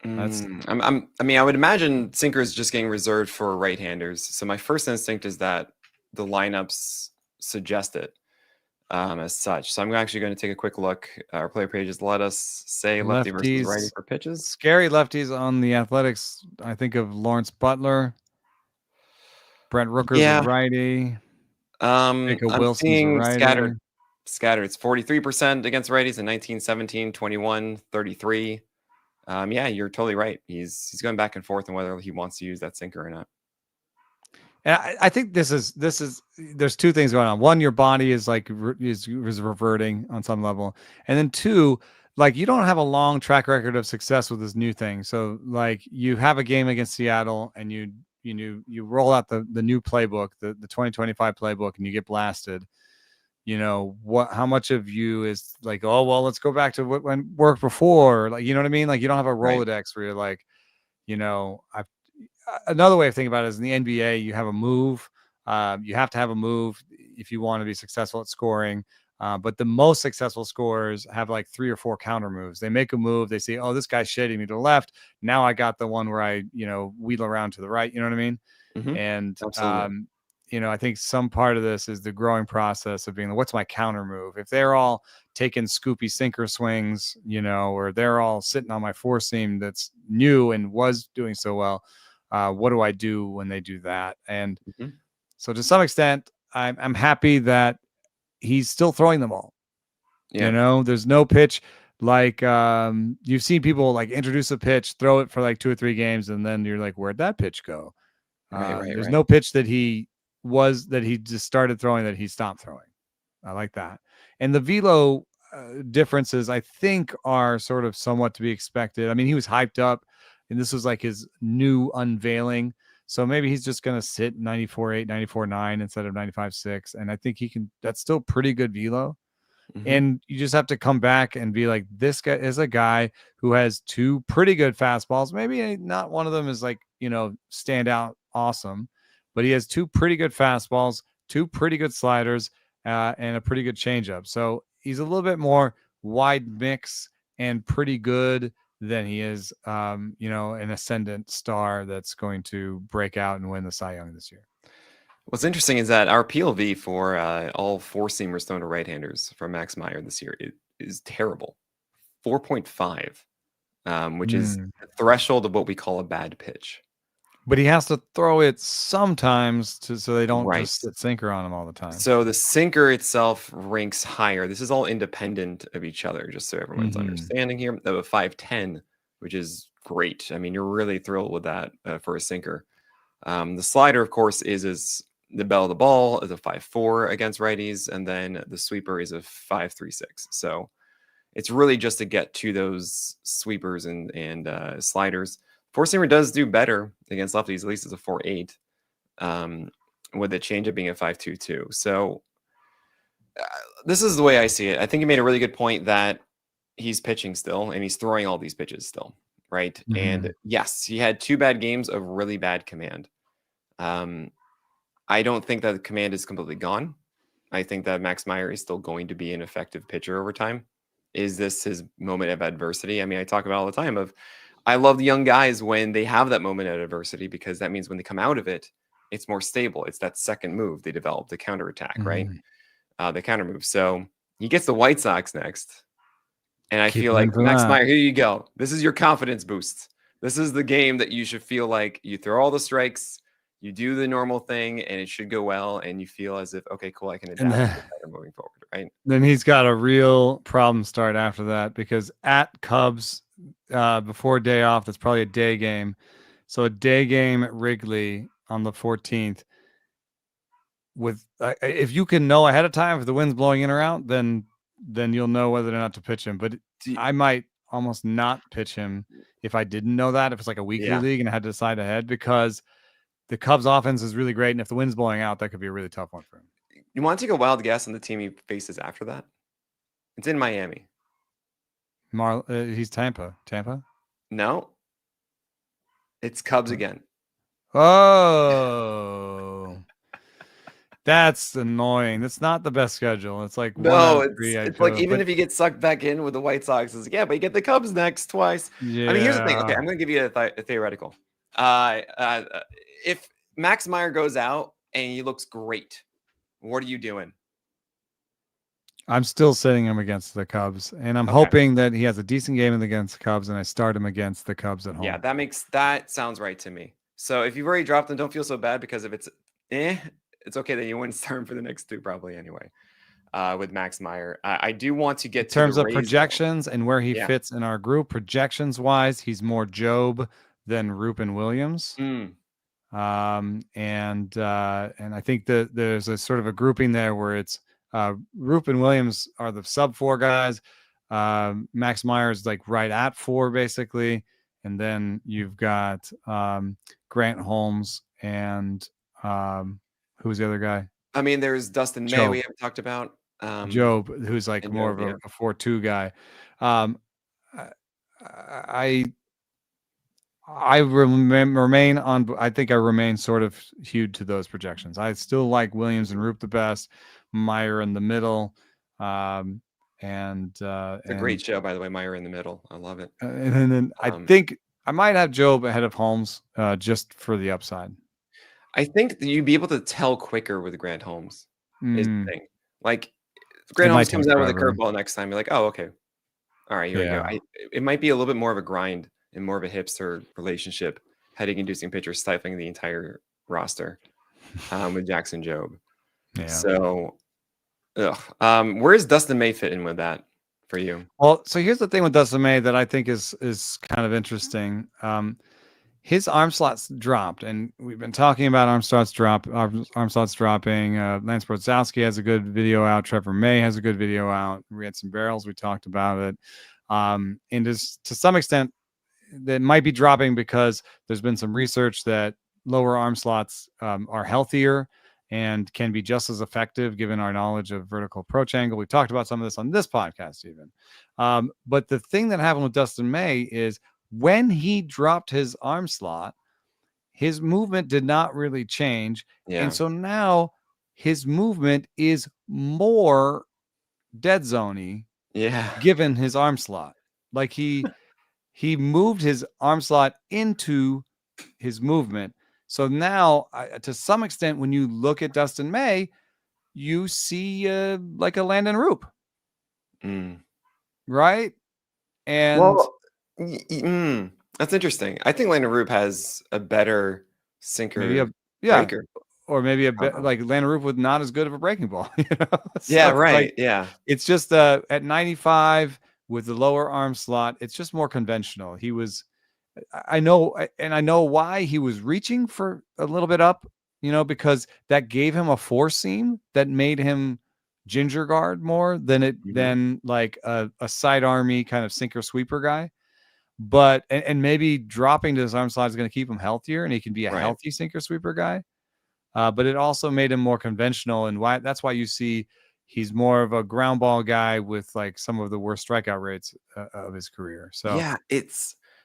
I mean, I would imagine sinker is just getting reserved for right-handers. So my first instinct is that the lineups suggest it as such. So I'm actually going to take a quick look. Our player pages let us say lefty versus righty for pitches. Scary lefties on the Athletics. I think of Lawrence Butler, Brent Rooker's a righty. Jacob I'm Wilson's seeing a righty. Scattered. It's 43% against righties in 19, 17, 21, 33. Yeah, you're totally right. He's going back and forth on whether he wants to use that sinker or not. And I think this is there's two things going on. One, your body is like is reverting on some level, and then two, like you don't have a long track record of success with this new thing. So like you have a game against Seattle, and you roll out the new playbook, the 2025 playbook, and you get blasted. You know how much of you is like, oh well, let's go back to what worked before. Like, you know what I mean? Like you don't have a Rolodex where you're like, another way of thinking about it is in the NBA, you have a move. You have to have a move if you want to be successful at scoring. But the most successful scorers have like 3 or 4 counter moves. They make a move. They say, oh, this guy's shading me to the left. Now I got the one where I, wheel around to the right. You know what I mean? Mm-hmm. And, I think some part of this is the growing process of being, what's my counter move? If they're all taking scoopy sinker swings, or they're all sitting on my 4-seam that's new and was doing so well, what do I do when they do that? And so to some extent, I'm happy that he's still throwing them all. Yeah. There's no pitch like you've seen people like introduce a pitch, throw it for like 2 or 3 games, and then you're like, where'd that pitch go? There's no pitch that he just started throwing that he stopped throwing. I like that. And the velo differences, I think, are sort of somewhat to be expected. I mean, he was hyped up, and this was like his new unveiling. So maybe he's just going to sit 94.8, 94.9 instead of 95.6. And I think that's still pretty good velo. Mm-hmm. And you just have to come back and be like, this guy is a guy who has 2 pretty good fastballs. Maybe not one of them is like, stand out awesome, but he has 2 pretty good fastballs, 2 pretty good sliders, and a pretty good changeup. So he's a little bit more wide mix and pretty good than he is, an ascendant star that's going to break out and win the Cy Young this year. What's interesting is that our PLV for all 4-seamers thrown to right-handers from Max Meyer this year is terrible. 4.5, which is the threshold of what we call a bad pitch. But he has to throw it sometimes so they don't just sit sinker on him all the time. So the sinker itself ranks higher. This is all independent of each other, just so everyone's understanding here. Of a 5.10, which is great. I mean, you're really thrilled with that for a sinker. The slider, of course, is the bell of the ball is a 5.4 against righties, and then the sweeper is a 5.36. So it's really just to get to those sweepers and sliders. 4-seamer does do better against lefties, at least it's a 4.8, with the changeup being a 5.22. So this is the way I see it. I think you made a really good point that he's pitching still, and he's throwing all these pitches still, right? Mm-hmm. And yes, he had 2 bad games of really bad command. I don't think that the command is completely gone. I think that Max Meyer is still going to be an effective pitcher over time. Is this his moment of adversity? I mean, I talk about all the time of, I love the young guys when they have that moment of adversity, because that means when they come out of it, it's more stable. It's that second move they develop, the counterattack, right? The counter move. So he gets the White Sox next. And I feel like, Max Meyer, here you go. This is your confidence boost. This is the game that you should feel like you throw all the strikes, you do the normal thing, and it should go well, and you feel as if, okay, cool, I can adapt moving forward, right? Then he's got a real problem start after that, because at Cubs before day off, that's probably a day game. So a day game at Wrigley on the 14th. With if you can know ahead of time if the wind's blowing in or out, then you'll know whether or not to pitch him. But I might almost not pitch him if I didn't know that, if it's like a weekly league and I had to decide ahead, because the Cubs offense is really great. And if the wind's blowing out, that could be a really tough one for him. You want to take a wild guess on the team he faces after that? It's in Miami. He's Tampa. No. It's Cubs again. Oh. That's annoying. That's not the best schedule. It's like 1 out No, of 3 I it's like chose, even but if you get sucked back in with the White Sox, it's like, yeah, but you get the Cubs next twice. I mean, here's the thing. Okay, yeah. I'm going to give you a theoretical. Uh, uh, if Max Meyer goes out and he looks great, what are you doing? I'm still sitting him against the Cubs, and I'm Okay. hoping that he has a decent game against the Cubs, and I start him against the Cubs at Yeah, home. that sounds right to me. So if you've already dropped them, don't feel so bad because if it's it's okay that you wouldn't start him for the next two probably anyway. With Max Meyer, I do want to In get to the terms of Rays though. projections and where he Yeah. fits in our group, projections wise, he's more Jobe than Rupin Williams. Mm. And I think that there's a sort of a grouping there where it's Roop and Williams are the sub 4 guys. Max Meyer is like right at 4 basically, and then you've got Grant Holmes and who's the other guy? I mean, there's Dustin May we Jobe. haven't talked about. Jobe, who's like And more of Jobe, yeah. a 4-2 guy. Um, I I remain on. I think I remain sort of hewed to those projections. I still like Williams and Roop the best, Meyer in the middle, It's a great show, by the way. Meyer in the middle. I love it. and then I think I might have Jobe ahead of Holmes, just for the upside. I think that you'd be able to tell quicker with Grant Holmes. Is the thing. Like Grant Holmes comes out with a curveball next time. You're like, oh, okay, all right, here we go. It might be a little bit more of a grind and more of a hipster relationship, headache-inducing pitcher stifling the entire roster with Jackson Jobe. Yeah. So, where does Dustin May fit in with that for you? Well, so here's the thing with Dustin May that I think is kind of interesting. His arm slots dropped, and we've been talking about arm slots dropping. Lance Brodzowski has a good video out. Trevor May has a good video out. We had some barrels. We talked about it. And to some extent, that might be dropping because there's been some research that lower arm slots are healthier and can be just as effective given our knowledge of vertical approach angle. We talked about some of this on this podcast even. But the thing that happened with Dustin May is when he dropped his arm slot, his movement did not really change. Yeah. And so now his movement is more dead zone-y, given his arm slot. Like he moved his arm slot into his movement. So now, to some extent, when you look at Dustin May, you see like a Landon Roop. Right? And that's interesting. I think Landon Roop has a better sinker breaker. Or maybe a bit like Landon Roop with not as good of a breaking ball. You know? Yeah, right. Like, it's just at 95 with the lower arm slot, it's just more conventional. He was, I know why he was reaching for a little bit up, because that gave him a 4-seam that made him ginger guard more than like a side army kind of sinker sweeper guy. But and maybe dropping to his arm slot is going to keep him healthier, and he can be a healthy sinker sweeper guy. But it also made him more conventional, and that's why you see he's more of a ground ball guy with like some of the worst strikeout rates of his career. So yeah,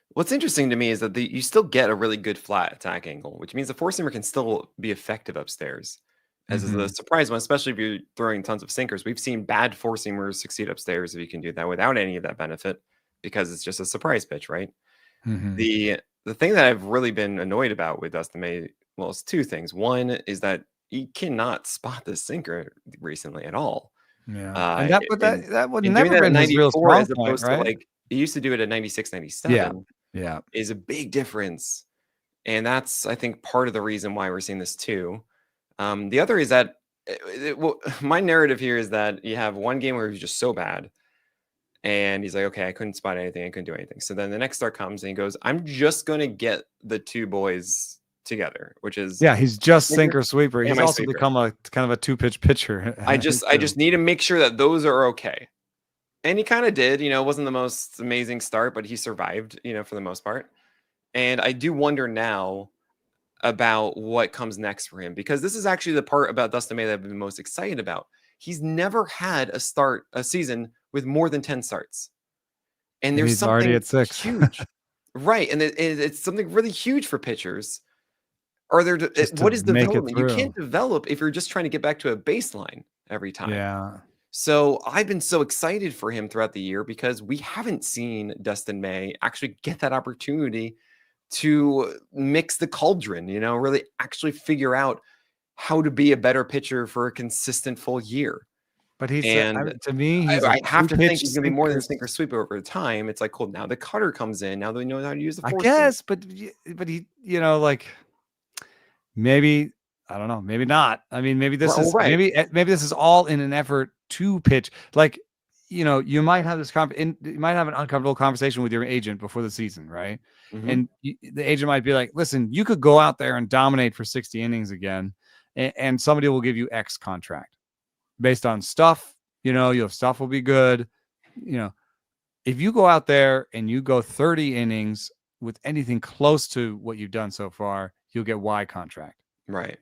what's interesting to me is that you still get a really good flat attack angle, which means the 4-seamer can still be effective upstairs. As is the surprise one, especially if you're throwing tons of sinkers. We've seen bad 4-seamers succeed upstairs if you can do that without any of that benefit, because it's just a surprise pitch, right? The thing that I've really been annoyed about with Dustin May, well, it's two things. One is that he cannot spot the sinker recently at all. Yeah, and that would never been his real strong as opposed point, right? to like he used to do it at 96, 97. Yeah, is a big difference, and that's I think part of the reason why we're seeing this too. The other is that my narrative here is that you have one game where he's just so bad, and he's like, okay, I couldn't spot anything, I couldn't do anything. So then the next start comes, and he goes, I'm just gonna get the two boys together, which is he's just sinker sweeper. He's also become a kind of a 2-pitch pitcher. I just need to make sure that those are okay, and he kind of did. It wasn't the most amazing start, but he survived, for the most part. And I do wonder now about what comes next for him, because this is actually the part about Dustin May that I've been most excited about. He's never had a season with more than 10 starts, and there's something already at 6 huge, right? And it's something really huge for pitchers. Are there just to what is make it development? You through. can't develop if you're just trying to get back to a baseline every time. Yeah. So I've been so excited for him throughout the year because we haven't seen Dustin May actually get that opportunity to mix the cauldron, really actually figure out how to be a better pitcher for a consistent full year. But he's And to me, he's a I have to think two-pitch he's going to be more than sinker. sink or sweep over time. It's like, cool, now the cutter comes in. Now they know how to use the I four seam. guess, but he, like maybe I don't know, maybe not. I mean, maybe this is Right. maybe this is all in an effort to pitch. Like, you might have this you might have an uncomfortable conversation with your agent before the season, right? Mhm. And the agent might be like, "Listen, you could go out there and dominate for 60 innings again, and somebody will give you X contract based on stuff. Your stuff will be good. If you go out there and you go 30 innings with anything close to what you've done so far, you'll get Y contract." Right.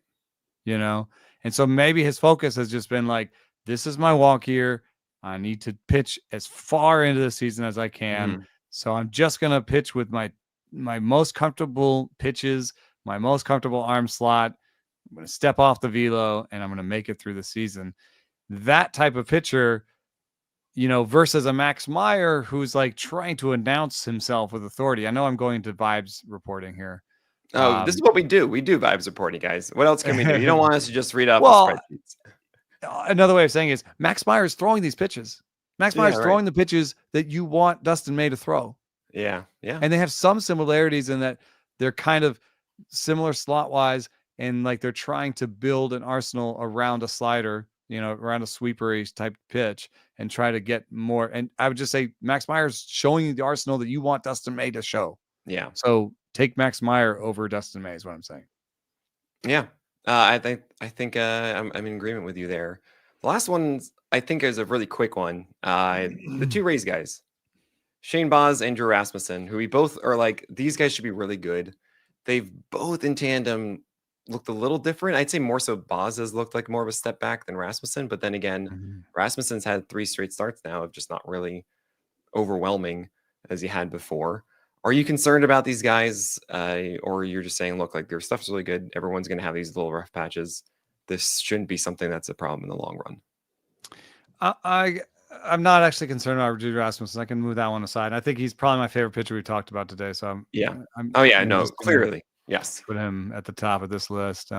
And so maybe his focus has just been like, this is my walk year. I need to pitch as far into the season as I can. Mhm. So I'm just going to pitch with my most comfortable pitches, my most comfortable arm slot. I'm going to step off the velo and I'm going to make it through the season. That type of pitcher, versus a Max Meyer who's like trying to announce himself with authority. I know I'm going to vibes reporting here. Oh, this is what we do. We do vibes reporting, guys. What else can we do? You don't want us to just read off the Well, spreadsheets. another way of saying is Max Meyer is throwing these pitches. Max Meyer is right. throwing the pitches that you want Dustin May to throw. Yeah. And they have some similarities in that they're kind of similar slot wise, and like they're trying to build an arsenal around a slider, around a sweepery type pitch and try to get more. And I would just say Max Meyer's showing you the arsenal that you want Dustin May to show. Yeah. So take Max Meyer over Dustin May is what I'm saying. Yeah. I think I'm in agreement with you there. The last one I think is a really quick one. The two Rays guys, Shane Baz and Drew Rasmussen, who we both are like, these guys should be really good. They've both in tandem looked a little different. I'd say more so Baz has looked like more of a step back than Rasmussen. But then again, Rasmussen's had 3 straight starts now of just not really overwhelming as he had before. Are you concerned about these guys, or you're just saying, look, like their stuff's really good. Everyone's going to have these little rough patches. This shouldn't be something that's a problem in the long run. I'm not actually concerned about Drew Rasmussen. I can move that one aside. I think he's probably my favorite pitcher we talked about today. So Clearly, yes, put him at the top of this list.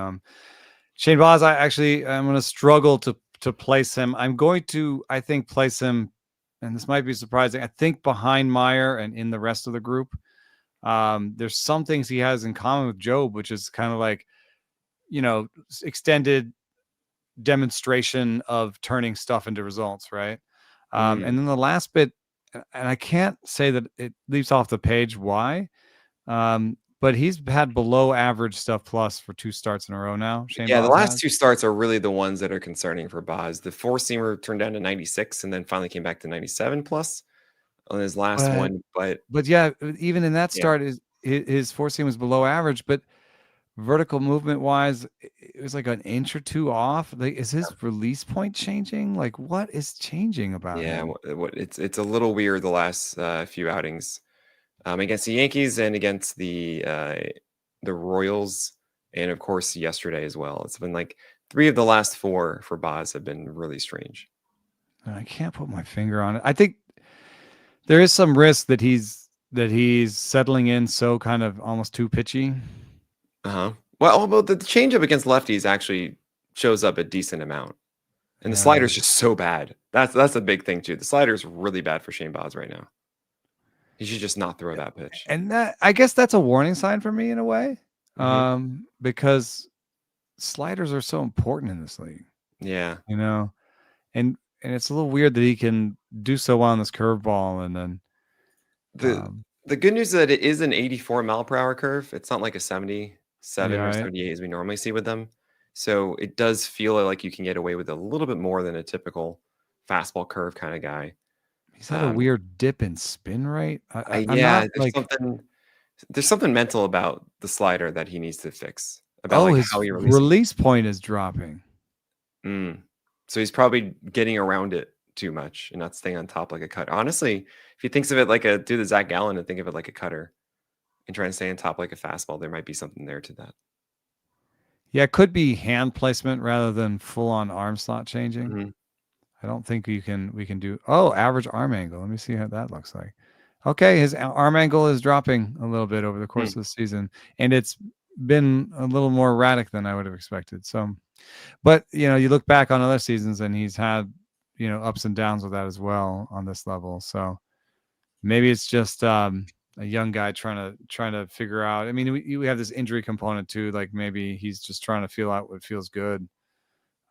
Shane Baz, I'm going to struggle to place him. I'm going to, I think, place him, and this might be surprising, I think behind Meyer and in the rest of the group. There's some things he has in common with Jobe, which is kind of like, extended demonstration of turning stuff into results, right? And then the last bit, and I can't say that it leaps off the page why, but he's had below average stuff plus for 2 starts in a row now. Shane Baz the last has. 2 starts are really the ones that are concerning for Baz. The 4-seamer turned down to 96 and then finally came back to 97 plus on his last one. But yeah, even in that start, his 4-seam was below average, but vertical movement wise, it was like an inch or 2 off. Like, is his release point changing? Like, what is changing about him? It's a little weird the last few outings against the Yankees and against the Royals, and of course yesterday as well. It's been like 3 of the last 4 for Baz have been really strange. I can't put my finger on it. I think there is some risk that he's settling in so kind of almost too pitchy. Well, the changeup against lefties actually shows up a decent amount, and the slider's just so bad. That's a big thing too. The slider's really bad for Shane Baz right now. He should just not throw that pitch. And that, I guess that's a warning sign for me in a way, because sliders are so important in this league. Yeah, and it's a little weird that he can do so well on this curveball, and then the good news is that it is an 84 mile per hour curve. It's not like a 77 or 78 as we normally see with them. So it does feel like you can get away with a little bit more than a typical fastball curve kind of guy. He's had a weird dip in spin rate. There's something mental about the slider that he needs to fix. About his how he release point is dropping. So he's probably getting around it too much and not staying on top like a cutter. Honestly, if he thinks of it like do the Zach Gallen and think of it like a cutter and try and stay on top like a fastball, there might be something there to that. Yeah, it could be hand placement rather than full on arm slot changing. Mhm. I don't think we can do average arm angle. Let me see how that looks like. Okay, his arm angle is dropping a little bit over the course of the season, and it's been a little more erratic than I would have expected. So, but you look back on other seasons and he's had, ups and downs with that as well on this level. So maybe it's just a young guy trying to figure out. I mean, we have this injury component too. Like maybe he's just trying to feel out what feels good.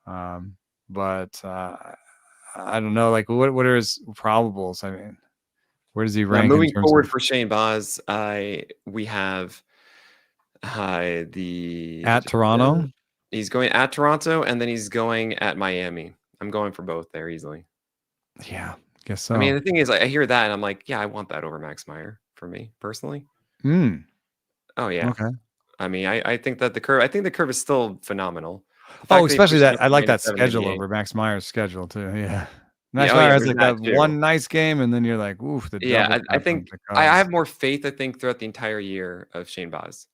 But I don't know. Like, what are his probables? I mean, where does he Now, rank in moving terms forward of for Shane Baz, we have the at Toronto? he's going at Toronto, and then he's going at Miami. I'm going for both there easily. Yeah, guess I mean, so. the thing is, I hear that, and I'm like, yeah, I want that over Max Meyer for me personally. Oh yeah. Okay. I mean, I think that the curve is still phenomenal. The Oh, fact that he especially pushed it that up I to like that 97, schedule 98. over Max Meyer's schedule too. Yeah. Yeah, Max oh yeah, Meyer has there's like that that too. one nice game, and then you're like, oof, the Yeah, double I tap on think the I Cubs. have more faith, I think, throughout the entire year of Shane Baz.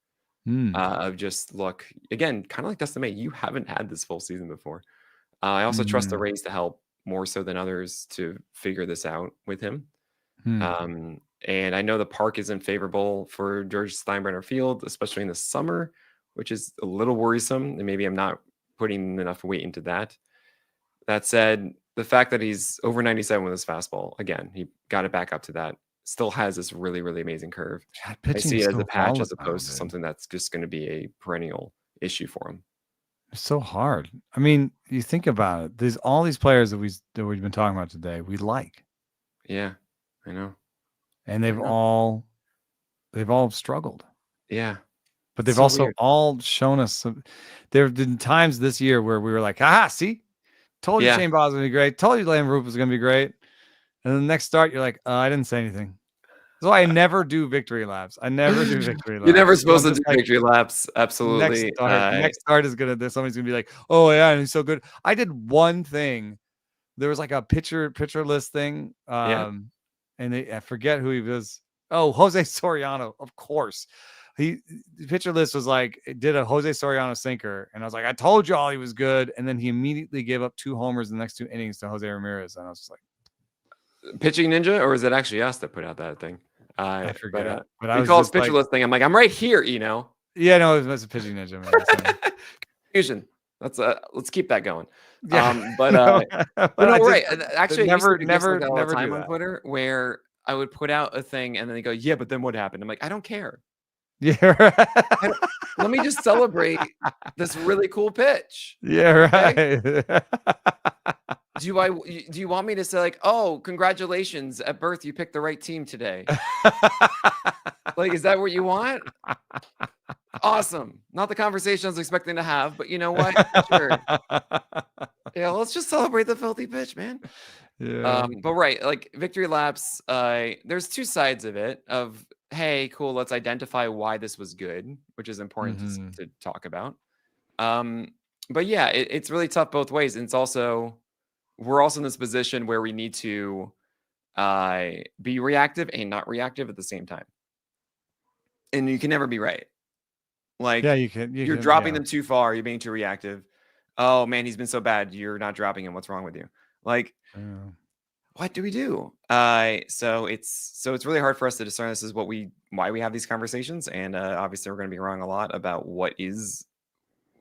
Of just look again, kind of like Dustin May. You haven't had this full season before. I also trust the Mhm. Rays to help more so than others to figure this out with him. Hmm. And I know the park isn't favorable for George Steinbrenner Field, especially in the summer, which is a little worrisome. And maybe I'm not putting enough weight into that. That said, the fact that he's over 97 with his fastball, again, he got it back up to that, still has this really, really amazing curve. God, I pitching see is it as a so patch as volatile, opposed to dude. something that's just going to be a perennial issue for him. It's so hard. I mean, you think about it. There's all these players that we've been talking about today. We like, Yeah, I know. and I they've know. all struggled. Yeah. But It's they've so also weird. all shown us there have been times this year where we were like, aha, see, told you Yeah. Shane Baz was gonna be great, told you Lamb Roop was gonna be great. And then the next start, you're like, I didn't say anything. That's why I never do victory laps. I never do victory You're never laps. So I'm supposed to just do like, victory laps. Absolutely. next start is gonna somebody's gonna be like, oh yeah, and he's so good. I did one thing. There was like a pitcher list thing. Yeah. And I forget who he was. Oh, Jose Soriano, of course. The pitcher list was like, it did a Jose Soriano sinker, and I was like, I told y'all he was good, and then he immediately gave up 2 homers in the next 2 innings to Jose Ramirez, and I was just like, Pitching Ninja, or is it actually us that put out that thing? I But forget, but I we was call it just pitcher like, list thing. I'm like, I'm right here, yeah, no, it was a pitching ninja, man. So. Fusion. Let's keep that going. Yeah, But no, but but I no, just right. Actually, I used to never, do gifts like never, that all the never do time on that. Twitter where I would put out a thing and then they go, yeah, but then what happened? I'm like, I don't care. Yeah, I right. don't, let me just celebrate this really cool pitch. Yeah, Okay. right. Do you want me to say like, oh, congratulations at birth, you picked the right team today? Like, is that what you want? Awesome. Not the conversation I was expecting to have, but you know what? Sure. Yeah, let's just celebrate the filthy pitch, man. Yeah. But right, like victory laps, there's two sides of it of hey, cool, let's identify why this was good, which is important Mhm. to talk about. But yeah, it's really tough both ways. And it's also we're also in this position where we need to be reactive and not reactive at the same time. And you can never be right. Yeah, Like you you're can, dropping yeah. them too far, you're being too reactive. Oh man, he's been so bad. You're not dropping him. What's wrong with you? Like, Yeah. what do we do? So it's really hard for us to discern. This is why we have these conversations, and obviously we're going to be wrong a lot about what is,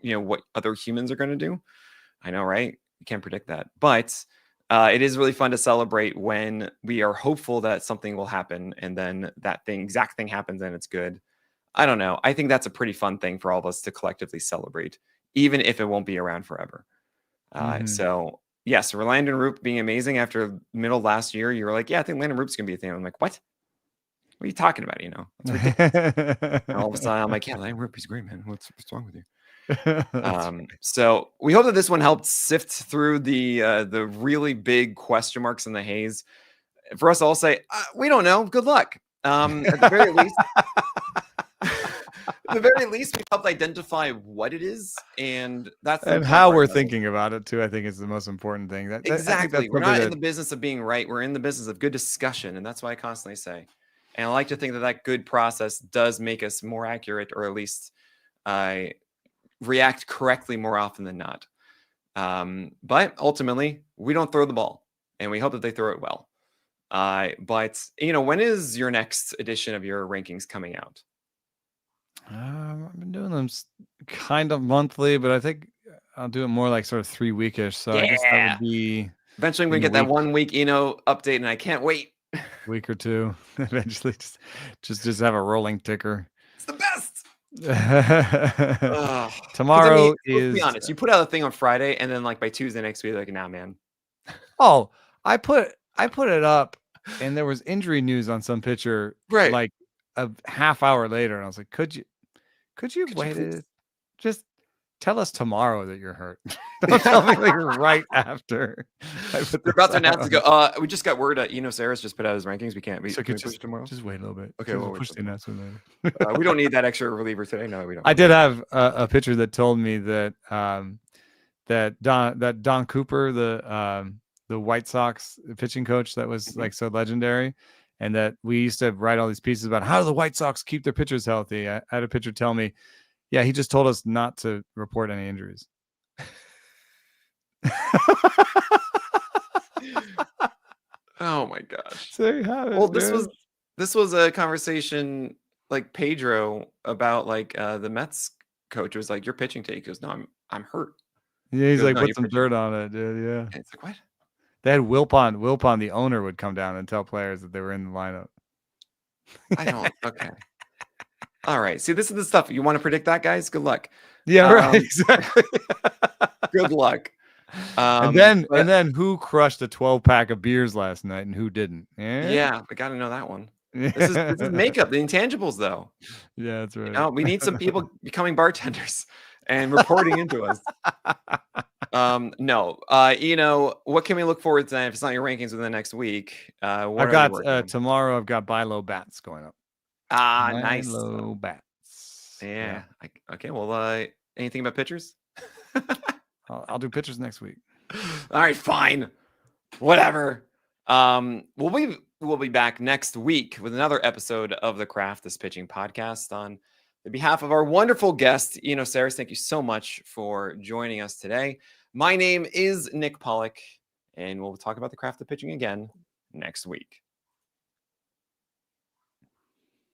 what other humans are going to do. I know, right? You can't predict that, but it is really fun to celebrate when we are hopeful that something will happen, and then exact thing happens, and it's good. I don't know. I think that's a pretty fun thing for all of us to collectively celebrate, even if it won't be around forever. Mhm. So yes, for Landon Roop being amazing after middle last year, you were like, yeah, I think Landon Roop's gonna be a thing. I'm like, what? What are you talking about? That's ridiculous. And all of a sudden, I'm like, yeah, Landon Roop is great, man. What's wrong with you? That's right. So we hope that this one helped sift through the really big question marks in the haze. For us to all say, we don't know. Good luck. At the very least, at the very least, we helped identify what it is, and that's the And important how part we're about it. thinking about it too, I think is the most important thing. I think Exactly. that's We're something not in that the business of being right. We're in the business of good discussion, and that's why I constantly say. And I like to think that good process does make us more accurate, or at least react correctly more often than not. But ultimately, we don't throw the ball, and we hope that they throw it well. But when is your next edition of your rankings coming out? I've been doing them kind of monthly, but I think I'll do it more like sort of 3 weekish. So I guess that would be eventually we get that 1 week update, and I can't wait. Week or two. Eventually, just have a rolling ticker. It's the best. Tomorrow let's be honest. You put out a thing on Friday, and then like by Tuesday next week, like, nah, man. Oh, I put it up, and there was injury news on some pitcher, right? Like a half hour later, and I was like, could you wait? Just tell us tomorrow that you're hurt. Don't tell me like right after. They're about to announce to go. We just got word that Eno Sarris just put out his rankings. We can't. Can we push tomorrow? Just wait a little bit. Okay, we'll push the announcement later. We don't need that extra reliever today. No, we don't. I did have a pitcher that told me that that Don Cooper, the White Sox pitching coach that was like so legendary, and that we used to write all these pieces about how do the White Sox keep their pitchers healthy. I had a pitcher tell me, yeah, he just told us not to report any injuries. Oh my gosh. So you have it, well, this was a conversation like Pedro about like the Mets coach was like, your pitching take. He goes, no, I'm hurt. Yeah, he's like, put some dirt on it, dude. Yeah. And it's like, what? They had Wilpon, the owner, would come down and tell players that they were in the lineup. I don't. Okay. All right. See, this is the stuff you want to predict that, guys. Good luck. Yeah, right. Exactly. Good luck. And then who crushed a 12-pack of beers last night and who didn't? Yeah, I got to know that one. This is makeup, the intangibles, though. Yeah, that's right. We need some people becoming bartenders and reporting into us. No. What can we look forward to if it's not your rankings within the next week? I've got tomorrow. I've got buy low bats going up. Nice. Low bats. Yeah. Okay. Well, anything about pitchers? I'll do pitchers next week. All right, fine. Whatever. We'll be back next week with another episode of the Craft This Pitching Podcast. On the behalf of our wonderful guest, Eno Sarris, thank you so much for joining us today. My name is Nick Pollack, and we'll talk about the craft of pitching again next week.